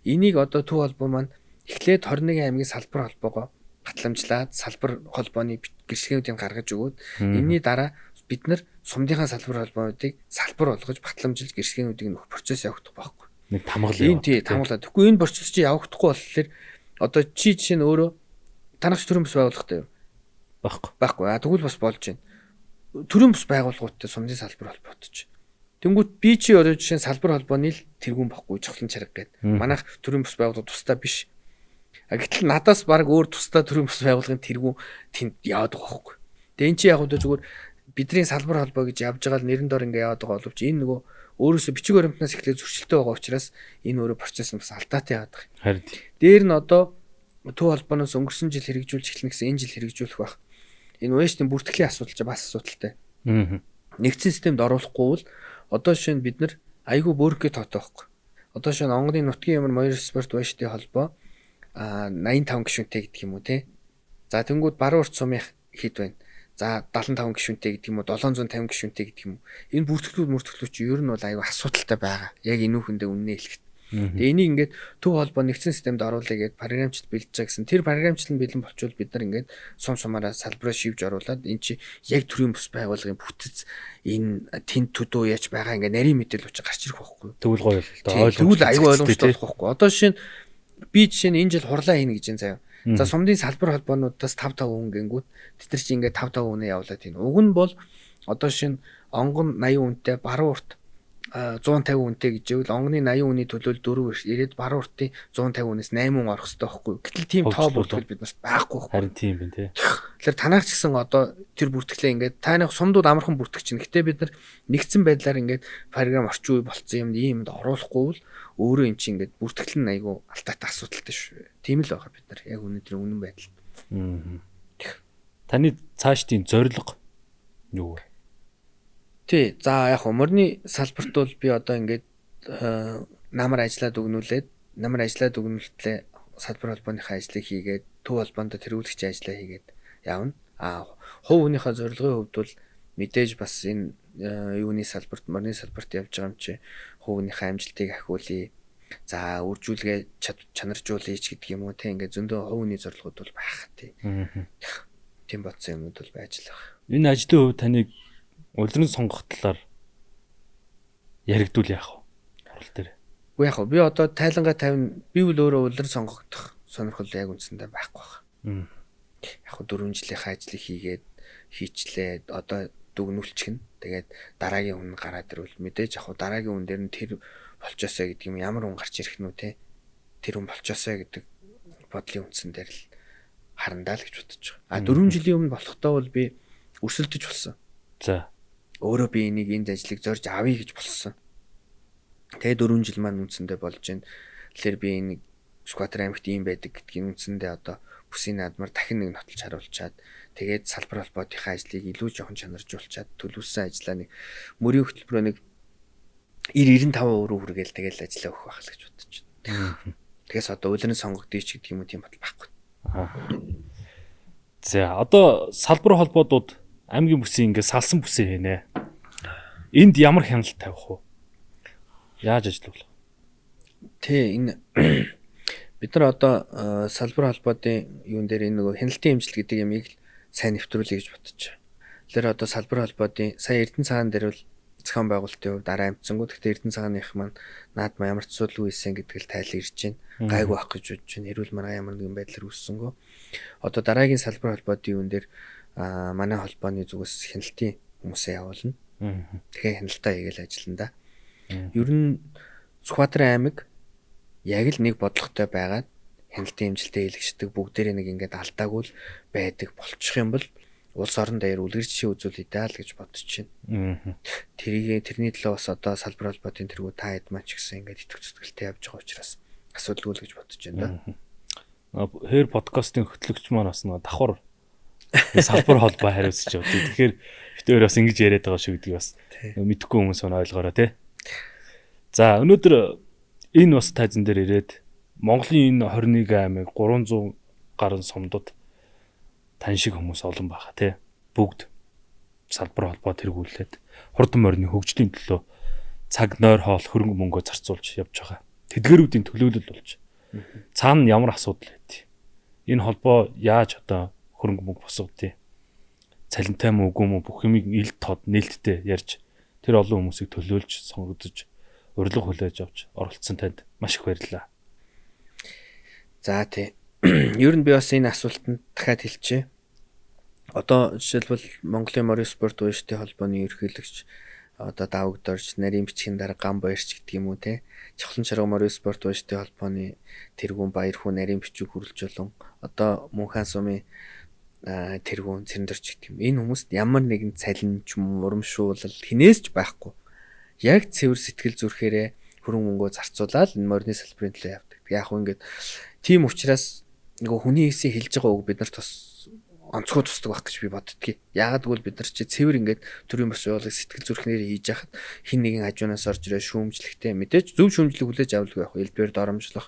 Энийг одоо төв холбоо маань эхлээд 21 аймгийн салбар холбоогоо батламжлаад салбар холбооны гэрчлэгээнүүдийг гаргаж өгөөд энэний дараа бид нар сумдынхаа салбар холбоодыг салбар болгож батламжилж гэрсгэнүүдийг нөх процесс явагдах байхгүй. Нэг тамгал Энэ тий тамгалаа. Тэгэхгүй энэ процесс чи явагдахгүй болохоор одоо чи жишээ нь өөрөө танах төрийн бас байгууллагатай юу? Байхгүй. Тэгвэл бас болж байна. Төрийн бас байгууллагуудтай сумдын салбар холбоотч. Тэнгүүт би чи өөрөө жишээ нь салбар холбооны л тэргүүн баггүй чухлан чарга гээд. Манайх төрийн бас байгууллага тусдаа биш. Гэтэл надаас баг өөр тусдаа төрийн бас байгууллагын тэргүүн тэнд яваад байгаа байхгүй. Тэгээ эн чи яг одоо зүгээр бидний салбар холбоо гэж явж байгаа л нэрэн дор ингээ яваад байгаа боловч энэ нөгөө өөрөөсөө бичиг баримтнаас эхлээд зөрчилтэй байгаа учраас энэ өөрөө процесс нь бас алдаатай яваад байгаа. Харин дээр нь одоо төв холбооноос өнгөрсөн жил хэрэгжүүлж эхлэнэ гэсэн энэ жил хэрэгжүүлэх байх. Энэ уяачны бүртгэлийн асуудал ч бас асуудалтай. Нэгдсэн системд оруулахгүй бол одоо жишээ нь бид нар айгүй бөөргөө тоотой байхгүй. Одоо жишээ нь онгоны нутгийн ямар моёр спорт уяачны холбоо 85 гишүүнтэй гэдэг юм уу те. За тэнгууд баруун урт сумын хэд байна. За 75 гишүүнтэй гэдэг юм уу 750 гишүүнтэй гэдэг юм уу. Энэ бүртгэлүүд чи ер нь бол аюу асуудалтай байгаа. Яг энүүхэндээ үннээ хэлэхэд. Тэгээ энийг ингээд төв холбоо нэгдсэн системд оруулъя гэд програмчлал бэлдэж байгаа гэсэн. Тэр програмчлал нь бэлэн болчвол бид нар ингээд сум сумаараа салбараа шивж оруулаад эн чи яг төрийн бус байгууллагын бүтэц энэ тэнд төдөө яаж байгаа ингээд нарийн мэдээлэл учраас гарч ирэх байхгүй. Тэгвэл гоё л доо. Тэгвэл аюу ойлгомжтой болох байхгүй. Одоо жишээ нь би жишээ нь энэ жил хурлаа хийнэ гэж энэ заяа. За сумдын салбар холбоонуудаас 5-5 хүн гингүүд тэд нар чи ингээд 5-5 хүнээ явуулаад байна. Уг нь бол одоо шин онгон 80 хүнтэй баруун урт 150 хүнтэй гэж ивэл онгоны 80 хүний төлөөл 4 ирээд баруун уртын 150 хүнээс 8 хүн орох хэрэгтэй байхгүй. Гэтэл тийм тоо бүртгэл бид нарт байхгүй байхгүй. Харин тийм байна тий. Тэгэхээр танаас ч гэсэн одоо тэр бүртгэлээ ингээд таних сумдууд амархан бүртгэж чинь. Гэтэ бид нар нэгдсэн байдлаар ингээд програм орчин үе болцсон юмд оруулахгүй бол өөрөө эн чинь ингээд бүртгэл нь айгүй алдаатай асуудалтай шүү. Тийм л байгаа бид нар яг өнөөдөр үнэн байдал. Таны цаашдын зорилго юу вэ? Тий, за яг уморны салбарт бол би одоо ингээд намар ажиллаад өгнүүлээ салбар холбооныхаа ажлыг хийгээд төв холбоонд тэргүүлэгч ажиллаа хийгээд явна. Хувь хүнийхээ зорилгын хувьд бол мэдээж бас энэ юуны салбарт, морны салбарт явж байгаа юм чи хувь хүнийхээ амжилтыг ахиулъя. За үржүүлгээ чанаржуулъя ч гэдэг юм уу те ингээд зөндөө хувь хүний зорилгод бол байх тий. Тийм бодсон юмуд бол байж л байгаа. Энэ ажлын хувь таныг улиран сонгох талаар яригдвал яах вэ? Хурал дээр. Үгүй яах вэ? Би одоо тайлангаа 50 би бол өөрөө улиран сонгогдох сонирхол яг үндсэндээ байхгүй байна. Яг 4 жилийнхаа ажлыг хийчлээ. Одоо дүгнүүлчихнэ. Тэгээд дараагийн хүн гараад ирвэл мэдээж яг дараагийн хүн дээр нь тэр болчоосоо гэдэг юм ямар хүн гарч ирэх нь үү те. Тэр хүн болчоосоо гэдэг бодлын үндсэн дээр л харандаа л гэж бодож байгаа. 4 жилийн өмнө болохдоо бол би өрсөлдөж болсон. За өөрөө би энийг энд ажлыг зорж авъя гэж болсон. Тэгээ 4 жил маань үндсэндээ болж байна. Тэгэхээр би энэ Сүхбаатар аймагт ийм байдаг гэдгийг үндсэндээ одоо бүсийн наадмаар дахин нэг нотолж харуулчаад тэгээд салбар холбоотынхаа ажлыг илүү жоохон чанаржуулчаад төлөвлөсөн ажлаа нэг мөрийн хөтөлбөрөө нэг 90-95% хүргээл тэгэл ажиллаа өгөх байх л гэж бодож байна. Тэгээс одоо улиран сонгогдъё ч гэдэг юм уу тийм бодол байхгүй. За одоо салбар холбоодууд аймгийн бүсийн ингээд салсан бүсээ хийнэ. Энд ямар хяналт тавих вэ? Яаж ажиллах вэ? Тэ энэ бид нар одоо салбар холбоодын юун дээр энэ нөгөө хяналтын хэмжил гэдэг ямыг л сайн нэвтрүүлэе гэж бодож байна. Тэгэхээр одоо салбар холбоодын сая Эрдэнэ цагаан дээр бол зохион байгуулалтын хувьд арай амтсангууд. Гэхдээ Эрдэнэ цагааных маань наадмаа ямар ч асуудалгүй ийсэн гэдэг л тайлан ирж байна. Гайгүй байх гэж бодож байна. Эрүүл маргаан ямар нэгэн байдлаар үүссэнгөө. Одоо дараагийн салбар холбоодын юун дээр манай холбооны зүгээс хяналтын хүмүүсээ явуулна. Тэгэхээр хяналтаа хийгээл ажиллана да. Ер нь Сүхбаатар аймаг яг л нэг бодлоготой байгаад хяналтын хэмжилтэд хэлэгчдэг бүгдээрээ нэг ингээд алдаагүй л байдаг болчих юм бол улс орон дээр үлгэр жишээ үзүүл идеал гэж бодож байна. Тэрний төлөө бас одоо салбар холбоотын тэргүү та хэд маань ч гэсэн ингээд итгэх зүтгэлтэй явж байгаа учраас асуудалгүй л гэж бодож байна да. Хэр подкастын хөтлөгч маань бас нэг давхар салбар холбоо хариуцж явдаг. Тэгэхээр битээр бас ингэж яриад байгаа шүү гэдгийг бас мэдэхгүй хүмүүс нь ойлгоорой тий. За өнөөдөр энэ бас тайзан дээр ирээд Монголын энэ 21 аймаг 300 гаруй сумдад тань шиг хүмүүс олон байгаа тий. Бүгд салбар холбоо тэргүүлээд хурдан морины хөгжлийн төлөө цаг нойр хоол хөрөнгө мөнгөө зарцуулж явж байгаа. Тэдгэрүүдийн төлөөлөл болж цаана ямар асуудал байдгийг энэ холбоо яаж одоо хөрөнгө мөнгө босгодгийг цалинтай мүү үгүй мүү бүх юмыг ил тод нээлттэй ярьж тэр олон хүмүүсийг төлөөлж сонгогдож урилга хүлээж авч оролцсон танд маш их баярлалаа. За тий. Ер нь би бас энэ асуултанд дахиад хэлчихье. Одоо жишээлбэл Монголын морин спорт ууштай холбооны ерөнхийлөгч одоо давагдорж нарийн бичгийн дараа гам баярч гэдэг юм уу те. Чухлан чарга морин спорт ууштай холбооны тэргүүн баяр хүү нарийн бичиг хүрэлж болон одоо Мөнхаан сумын тэргүүн цэрэндэрч гэдэг юм. Энэ хүмүүст ямар нэгэн цалин ч юм урамшуулал хинээс ч байхгүй. Яг цэвэр сэтгэл зүрхээрээ хөрөнгө мөнгөө зарцуулаад энэ морины салбарын төлөө явдаг. Яг хөө ингээд тийм учраас нөгөө хүний хэсийг хэлж байгаа үг бид нарт бас онцгой тусдаг байх гэж би боддгийг. Яагаад гэвэл бид нар чи цэвэр ингээд төрийн бас явуулах сэтгэл зүрхнээр хийж яхад хин нэгэн хажуунаас орж ирээ шүүмжлэхтэй мэдээж зөв шүүмжлэг хүлээж авалгүй байх. Элбээр доромжлох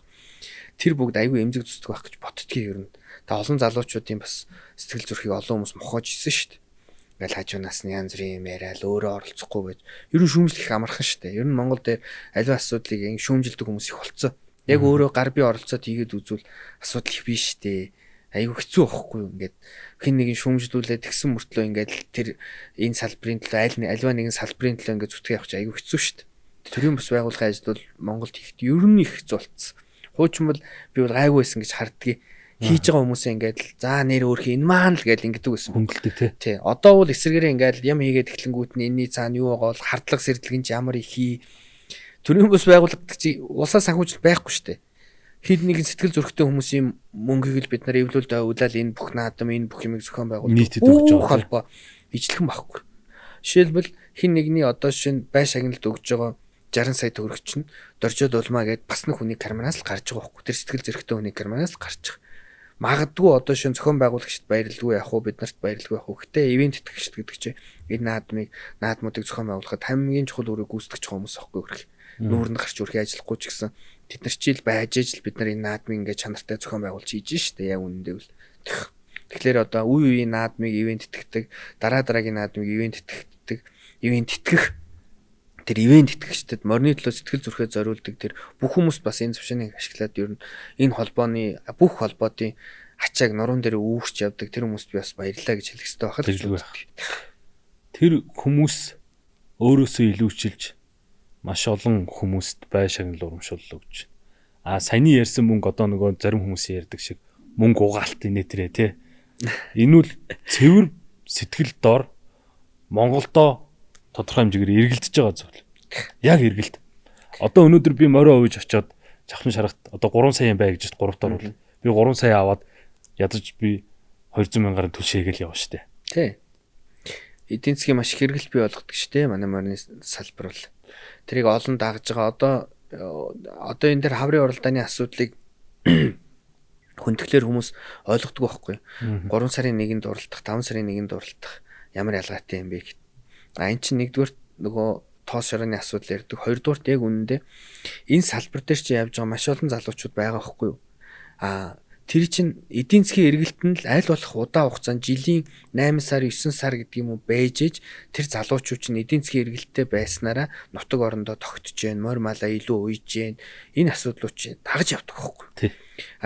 тэр бүгд айгүй эмзэг тусдаг байх гэж боддгийг ер нь. Та олон залуучуудын бас сэтгэл зүрхийг олон хүмүүс мохоож исэн шүү дээ. Ингээл хажуунаас нь янз бүрийн юм яриад өөрөө оролцохгүй гэж. Ер нь шүүмжлэх амархан шүү дээ. Ер нь Монгол дээр аливаа асуудлыг ин шүүмжилдэг хүмүүс их болцсон. Яг өөрөө гар бие оролцоод хийгээд үзвэл асуудал их биш дээ. Айгүй хэцүү байхгүй юу ингээд хин нэг нь шүүмжлүүлээд тэгсэн мөртлөө ингээд тэр энэ салбарын төлөө альва нэгэн салбарын төлөө ингээд зүтгэх явах чинь айгүй хэцүү шүү дээ. Төрийн бас байгууллагын ажил бол Монголд ихт ер нь их хэцүү болцсон. Хуучин бол би бол гайгүй байсан гэж харддаг. Хийж байгаа хүмүүсээ ингээд за нэр өөрхий энэ маань л гэж ингэдэг байсан. Хөнгөлдөг тий. Одоо бол эсэргээрээ ингээд ям хийгээд эхлэнгүүт нь энэний цаана юу байгаа бол хардлага сэрдэлгэн ч ямар их хий. Төрийн бас байгууллагад чи улсаа санхүүжил байхгүй шүү дээ. Хэд нэгэн сэтгэл зүрхтэй хүмүүсийн мөнгийг л бид нар эвлүүлд авуулаад энэ бүх наадам энэ бүх юмыг зохион байгуулдаг. Бүх холбоо ижлэхэн байхгүй. Жишээлбэл хин нэгний одоо шинэ бай шагналд өгж байгаа 60 сая төгрөг чинь доржоод улмаа гэд бас нэг хүний карманаас л гарч байгаа байхгүй. Тэр сэтгэл зүрхтэй хүний карманаас л гарч байгаа. Магадгүй одоо шинэ зохион байгуулагчд баярлалгүй явах уу бид нарт баярлалгүй явах уу. Гэтэ ивент итгэгчд гэдэг чинь энэ наадмуудыг зохион байгуулахад хамгийн чухал үүрэг гүйцэтгэж байгаа хүмүүс аахгүй юу. Нүүрэн гарч өрхий ажиллахгүй ч гэсэн тэд нар чийл байж л бид нар энэ наадмыг ингээд чанартай зохион байгуулж хийж штэ яг үнэндээ бол. Тэгэхээр одоо үе үеийн наадмыг ивент итгэдэг, дараагийн наадмыг ивент итгэдэг, ивент итгэх тэр ивент итгэгчдэд морины төлөө сэтгэл зүрхээ зориулдаг тэр бүх хүмүүс бас энэ зөвшөөрлийг ашиглаад ер нь энэ холбооны бүх холбоодын ачааг нуруунд дээр үүрч явдаг тэр хүмүүст би бас баярлалаа гэж хэлэх хэрэгтэй байна. Тэр хүмүүс өөрөөсөө илүүчилж маш олон хүмүүст бай шагнал урамшуулал өгч. Саяны ярьсан мөнгө одоо нөгөө зарим хүмүүс ярьдаг шиг мөнгө угаалт инээтрээ тий. Энэ үл цэвэр сэтгэл дор Монголдо тодорхой хэмжээгээр эргэлдэж байгаа зүйл. Яг эргэлт. Одоо өнөөдөр би морио ууж очиод Чавхан шаргат одоо 3 сая бай гэж 3 дор бол би 3 сая аваад ядаж би 200 мянгарын төлшөйгөл яваа штэ. Тий. Эдийн засгийн маш их эргэлт бий болгодог штэ манай морины салбар бол. Тэрийг олон дагж байгаа. Одоо энэ дэр хаврын уралдааны асуудлыг хүндэглэр хүмүүс ойлгодог байхгүй. 3 сарын 1-нд уралдах, 5 сарын 1-нд уралдах ямар ялгаатай юм бэ гэхэд. Энэ чинь нэгдүгээр нөгөө тоос шороны асуудал ярьдаг. Хоёрдугаарт яг үнэндээ энэ салбар дээр чи явж байгаа маш олон залуучууд байгаа байхгүй юу? Тэр чинь эдийн засгийн эргэлтэнд л аль болох удаан хугацаанд жилийн 8 сар 9 сар гэдэг юм уу байж иж тэр залуучууд чинь эдийн засгийн эргэлттэй байснараа нутаг орондоо тогтож जैन, морь малаа илүү ууж जैन. Энэ асуудлууд чинь дагаж явдаг байхгүй.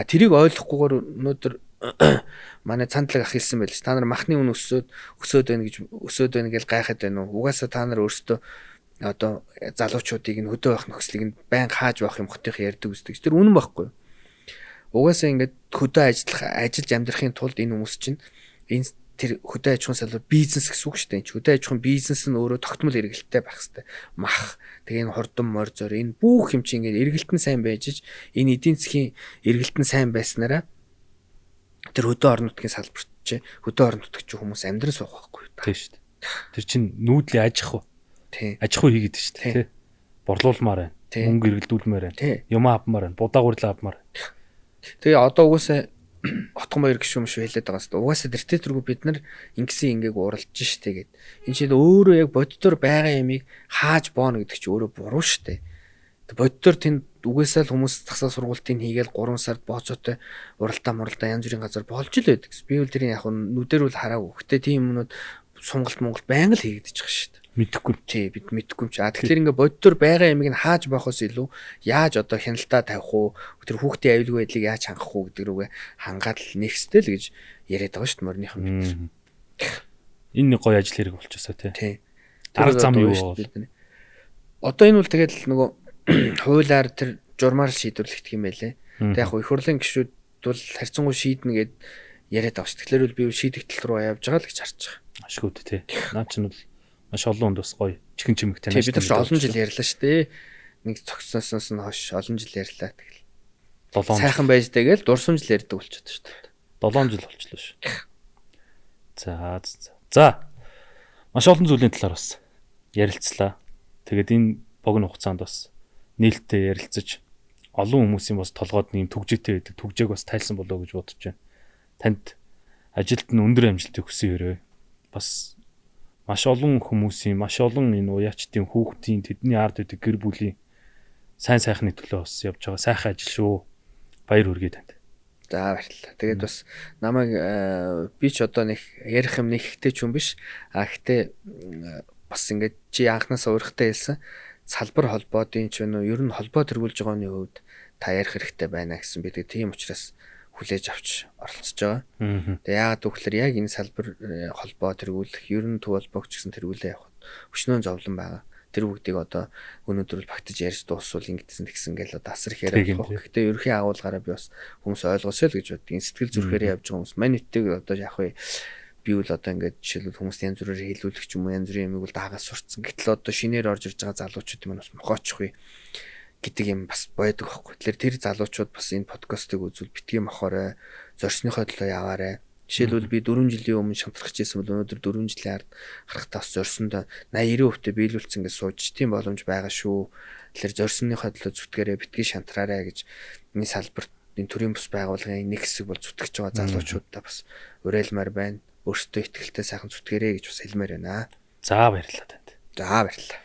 Тэрийг ойлгохгүйгээр өнөөдөр манай цандлаг ах хэлсэн байл ш. Та нар махны үн өсөөд байна гэж гайхаад байна уу? Угаасаа та нар өөрсдөө одоо залуучуудыг нь хөдөө байх нөхцөлийг нь байн хааж байх юм хотынх ярьдаг үсдэг. Тэр үнэн байхгүй. Угаасаа ингээд хөдөө ажиллаж амьдрахын тулд энэ хүмүүс чинь энэ тэр хөдөө аж ахуйн салбар бизнес гэсэн үг шүү дээ. Хөдөө аж ахуйн бизнес нь өөрөө тогтмол эргэлттэй байх хэрэгтэй. Мах, тэгээ энэ хурдан морь зор энэ бүх юм чинь ингээд эргэлтэн сайн байж ич энэ эдийн засгийн эргэлтэн сайн байснараа тэр хөдөө орон нутгийн салбарт чи хөдөө орон нутгийн хүмүүс амьдран суух байхгүй. Тийм шүү дээ. Тэр чинь нүүдлийн аж ахуй. Тийм. Аж ахуй хийгээд шүү дээ. Тийм. Борлуулмаар байна. Мөнгө эргэлдүүлмээр байна. Юм авмаар байна. Будаа гурлаа авмаар байна. Тэгээ одоо угаасаа хотгон баяр гişүүм шүү хэлээд байгаа шүү. Угаасаа тэртээ тэргүй бид нар ингэсэн ингээг уралж штэ гэд. Энэ чинь өөрөө яг боддоор байгаа ямиг хааж бооно гэдэг чинь өөрөө буруу штэ. Боддоор тэнд угаасаа л хүмүүс засаг сургалтын хийгээл 3 сард бооцоотой уралдаа янз бүрийн газар болж л байдаг. Би бол тэрийн яг нүдээр бол хараагүй. Гэтэ тийм юмнууд Сонголт Монголд байнга л хийгдэж байгаа шүү дээ. Мэдэхгүй тий бид мэдэхгүй юм чи. Тэгэхээр ингээ боддоор байгаа ямиг нь хааж байхоос илүү яаж одоо хяналтаа тавих уу тэр хүүхдийн аюулгүй байдлыг яаж хангах уу гэдэг рүүгээ хангаад л нэгстэл гэж яриад байгаа шүү дээ морных юм. Энэ нэг гоё ажил хэрэг болчихсоо тий. Тий. Арга зам юу бол? Одоо энэ бол тэгэл нөгөө хуулиар тэр журмаар шийдвэрлэгдэх юм байлээ. Тэг яг их хурлын гишүүд бол харьцангуй шийднэ гэд яриад байгаа ш. Тэгэхээр бол би шийдэгдэл рүү явж байгаа л гэж харж байгаа. Ашгүйд тий. Наа чинь бол маш олон хүнд бас гоё чихэн чимэгтэй нааш. Бид нар олон жил ярьлаа ш. Нэг цогцсноос нь хойш олон жил ярьлаа тэгэл. 7 сайхан байж тэгэл дурсамжл ярьдаг болчиход ш. 7 жил болчихлоо ш. За. Маш олон зүйлийн талаар бас ярилцлаа. Тэгээд энэ богино хугацаанд бас нээлттэй ярилцаж олон хүмүүсийн бас толгойд нэм түгжээтэй байдаг. Түгжээг бас тайлсан болоо гэж бодож байна. Танд ажилд нь өндөр амжилтыг хүсэн өрөө. Бас маш олон хүмүүсийн, маш олон энэ уяачдын хүүхдийн тэдний ард үдэг гэр бүлийн сайн сайхны төлөө бас явж байгаа сайхан ажил шүү. Баяр хүргэе танд. За баярлалаа. Тэгээд бас намайг би ч одоо нэг ярих юм нэг ихтэй ч юм биш. Гэхдээ бас ингээд чи анхнаасаа урахтай хэлсэн. Салбар холбоодын ч вэ нөө ер нь холбоо тэргүүлж байгааны хувьд та ярих хэрэгтэй байна гэсэн би тийм учраас хүлээж авч оролцож байгаа. Тэгээ яагаад гэвэл яг энэ салбар холбоо тэргүүлэх ер нь төв холбоогч гэсэн тэргүүлээ явахад өчнөө зовлон байгаа. Тэр бүгдийг одоо өнөөдөр л багтаж ярьж дуусвал ингэсэн тэгсэн гэл одоо асар их яриад байгаа. Гэхдээ ерөнхий агуулгаараа би бас хүмүүс ойлгосоо л гэж боддгийн. Сэтгэл зүрхээр явж байгаа хүмүүс мань үттэйг одоо яг би бол одоо ингээд жишээлбэл хүмүүс янз бүрээр хэлүүлэх ч юм уу янз бүрийн юмыг бол даагаас сурцсан. Гэтэл одоо шинээр орж ирж байгаа залуучууд юм бас мохоочихгүй гэдэг юм бас байдаг байхгүй. Тэгэхээр тэр залуучууд бас энэ подкастыг үзвэл битгий мохоорой, зорсныхоо төлөө яваарай. Жишээлбэл би 4 жилийн өмнө шантрахж байсан бол өнөөдөр 4 жилийн ард харахтаа бас зорсондоо 80-90% биелүүлсэн гэж сууж тийм боломж байгаа шүү. Тэгэхээр зорсныхоо төлөө зүтгэрээ битгий шантраарай гэж энэ салбарт энэ төрийн бус байгууллагын нэг хэсэг бол зүтгэж байгаа залуучуудаа бас уриалмаар байна. Өөртөө ихтэй сайхан зүтгэрээ гэж бас хэлмээр байна. За баярлалаа танд. За баярлалаа.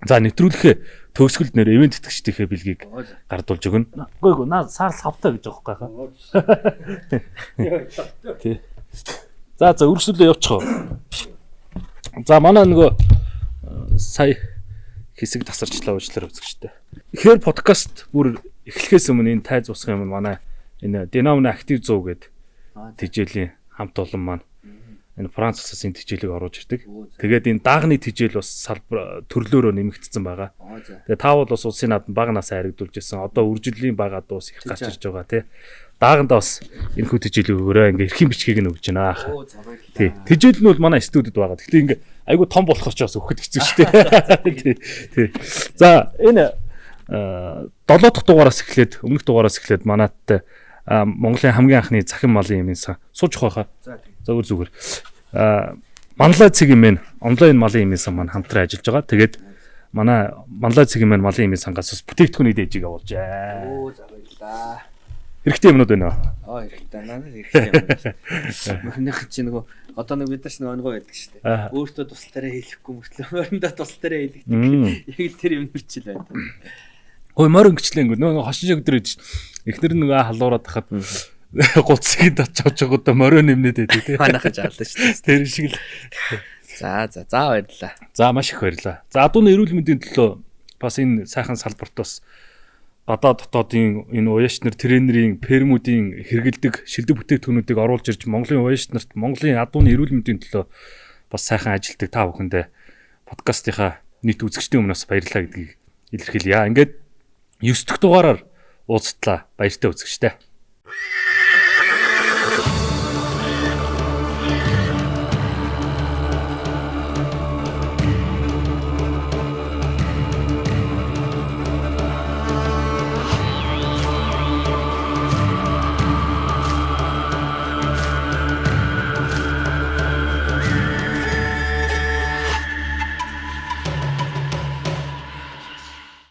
За нэвтрүүлэхээ төгсгөлд нэр ивент тэтгэгчдийнхээ бэлгийг гардуулж өгнө. Үгүй наа саар савтай гэж байгаа байхгүй хаа. Тий. За үргэлжлүүлээ явуучих. За манай нөгөө сая хэсэг тасарчлаа уучлаарай үзэгчтэй. Тэгэхээр подкаст бүр эхлэхээс өмнө энэ тайз усах юм манай энэ Dynamo Active 100 гэдэг тэжээлийн хамт олон маань энэ Францаас энэ тэжээлийг оруулж ирдэг. Тэгээд энэ даагны тэжээл бас салбар төрлөөрөө нэмэгдсэн байгаа. Тэгээд та бол бас улсын наадам бага насаа харигдуулж ирсэн. Одоо үржиллийн бага дуус их гарч ирж байгаа тий. Даагандаа бас энэ хүү тэжээлийг өөрөө ингээ эрхийн бичгийг нь өгч байна. Тий. Тэжээл нь бол манай студид байгаа. Гэхдээ ингээ айгу том болохоор ч бас өгөхөд хэцүү шүү дээ. Тий. За энэ 7 дахь дугаараас эхлээд өмнөх дугаараас эхлээд манайд Монголын хамгийн анхны захин малын эмийн сан сууж хойхоо. За зүгээр. Манлай цэгийн мэн онлайн малын эмийн сан маань хамтран ажиллаж байгаа. Тэгээд манай манлай цэгийн мэн малын эмийн сангаас бас бүтээгдэхүүний дээжийг авуулжээ. За баярлалаа. Хэрэгтэй юмнууд байна уу? Хэрэгтэй. Надад хэрэгтэй юм. Мөнх чи нөгөө одоо нэг бид нар ч нэг онгой байдаг шүү дээ. Өөртөө туслаараа хэлэхгүй мөртлөө морьндоо туслаараа хэлэгдэг. Яг л тэр юм нүрчил байна. Ой морь өнгөчлээ нөгөө хошин шиг өдрөөд шүү. Эхнэр нөгөө халуураад тахад гуцыг татж авч байгаа морь нэмнээд байдаг тий. Манайхаа жаалаа шүү дээ. Тэр шиг л. За баярлалаа. За маш их баярлалаа. За адууны эрүүл мэндийн төлөө бас энэ сайхан салбарт бас гадаад дотоодын энэ уяач нар тренерийн фермүүдийн хэрэгэлдэг шилдэг бүтээгдэхүүнүүдийг оруулж ирж Монголын уяач нарт Монголын адууны эрүүл мэндийн төлөө бас сайхан ажилтдаг та бүхэндээ подкастынхаа нийт үзэгчдийн өмнөөс баярлалаа гэдгийг илэрхийлье. Ингээд 9 дахь дугаараар уулзтлаа. Баяртай үзэгчтэй.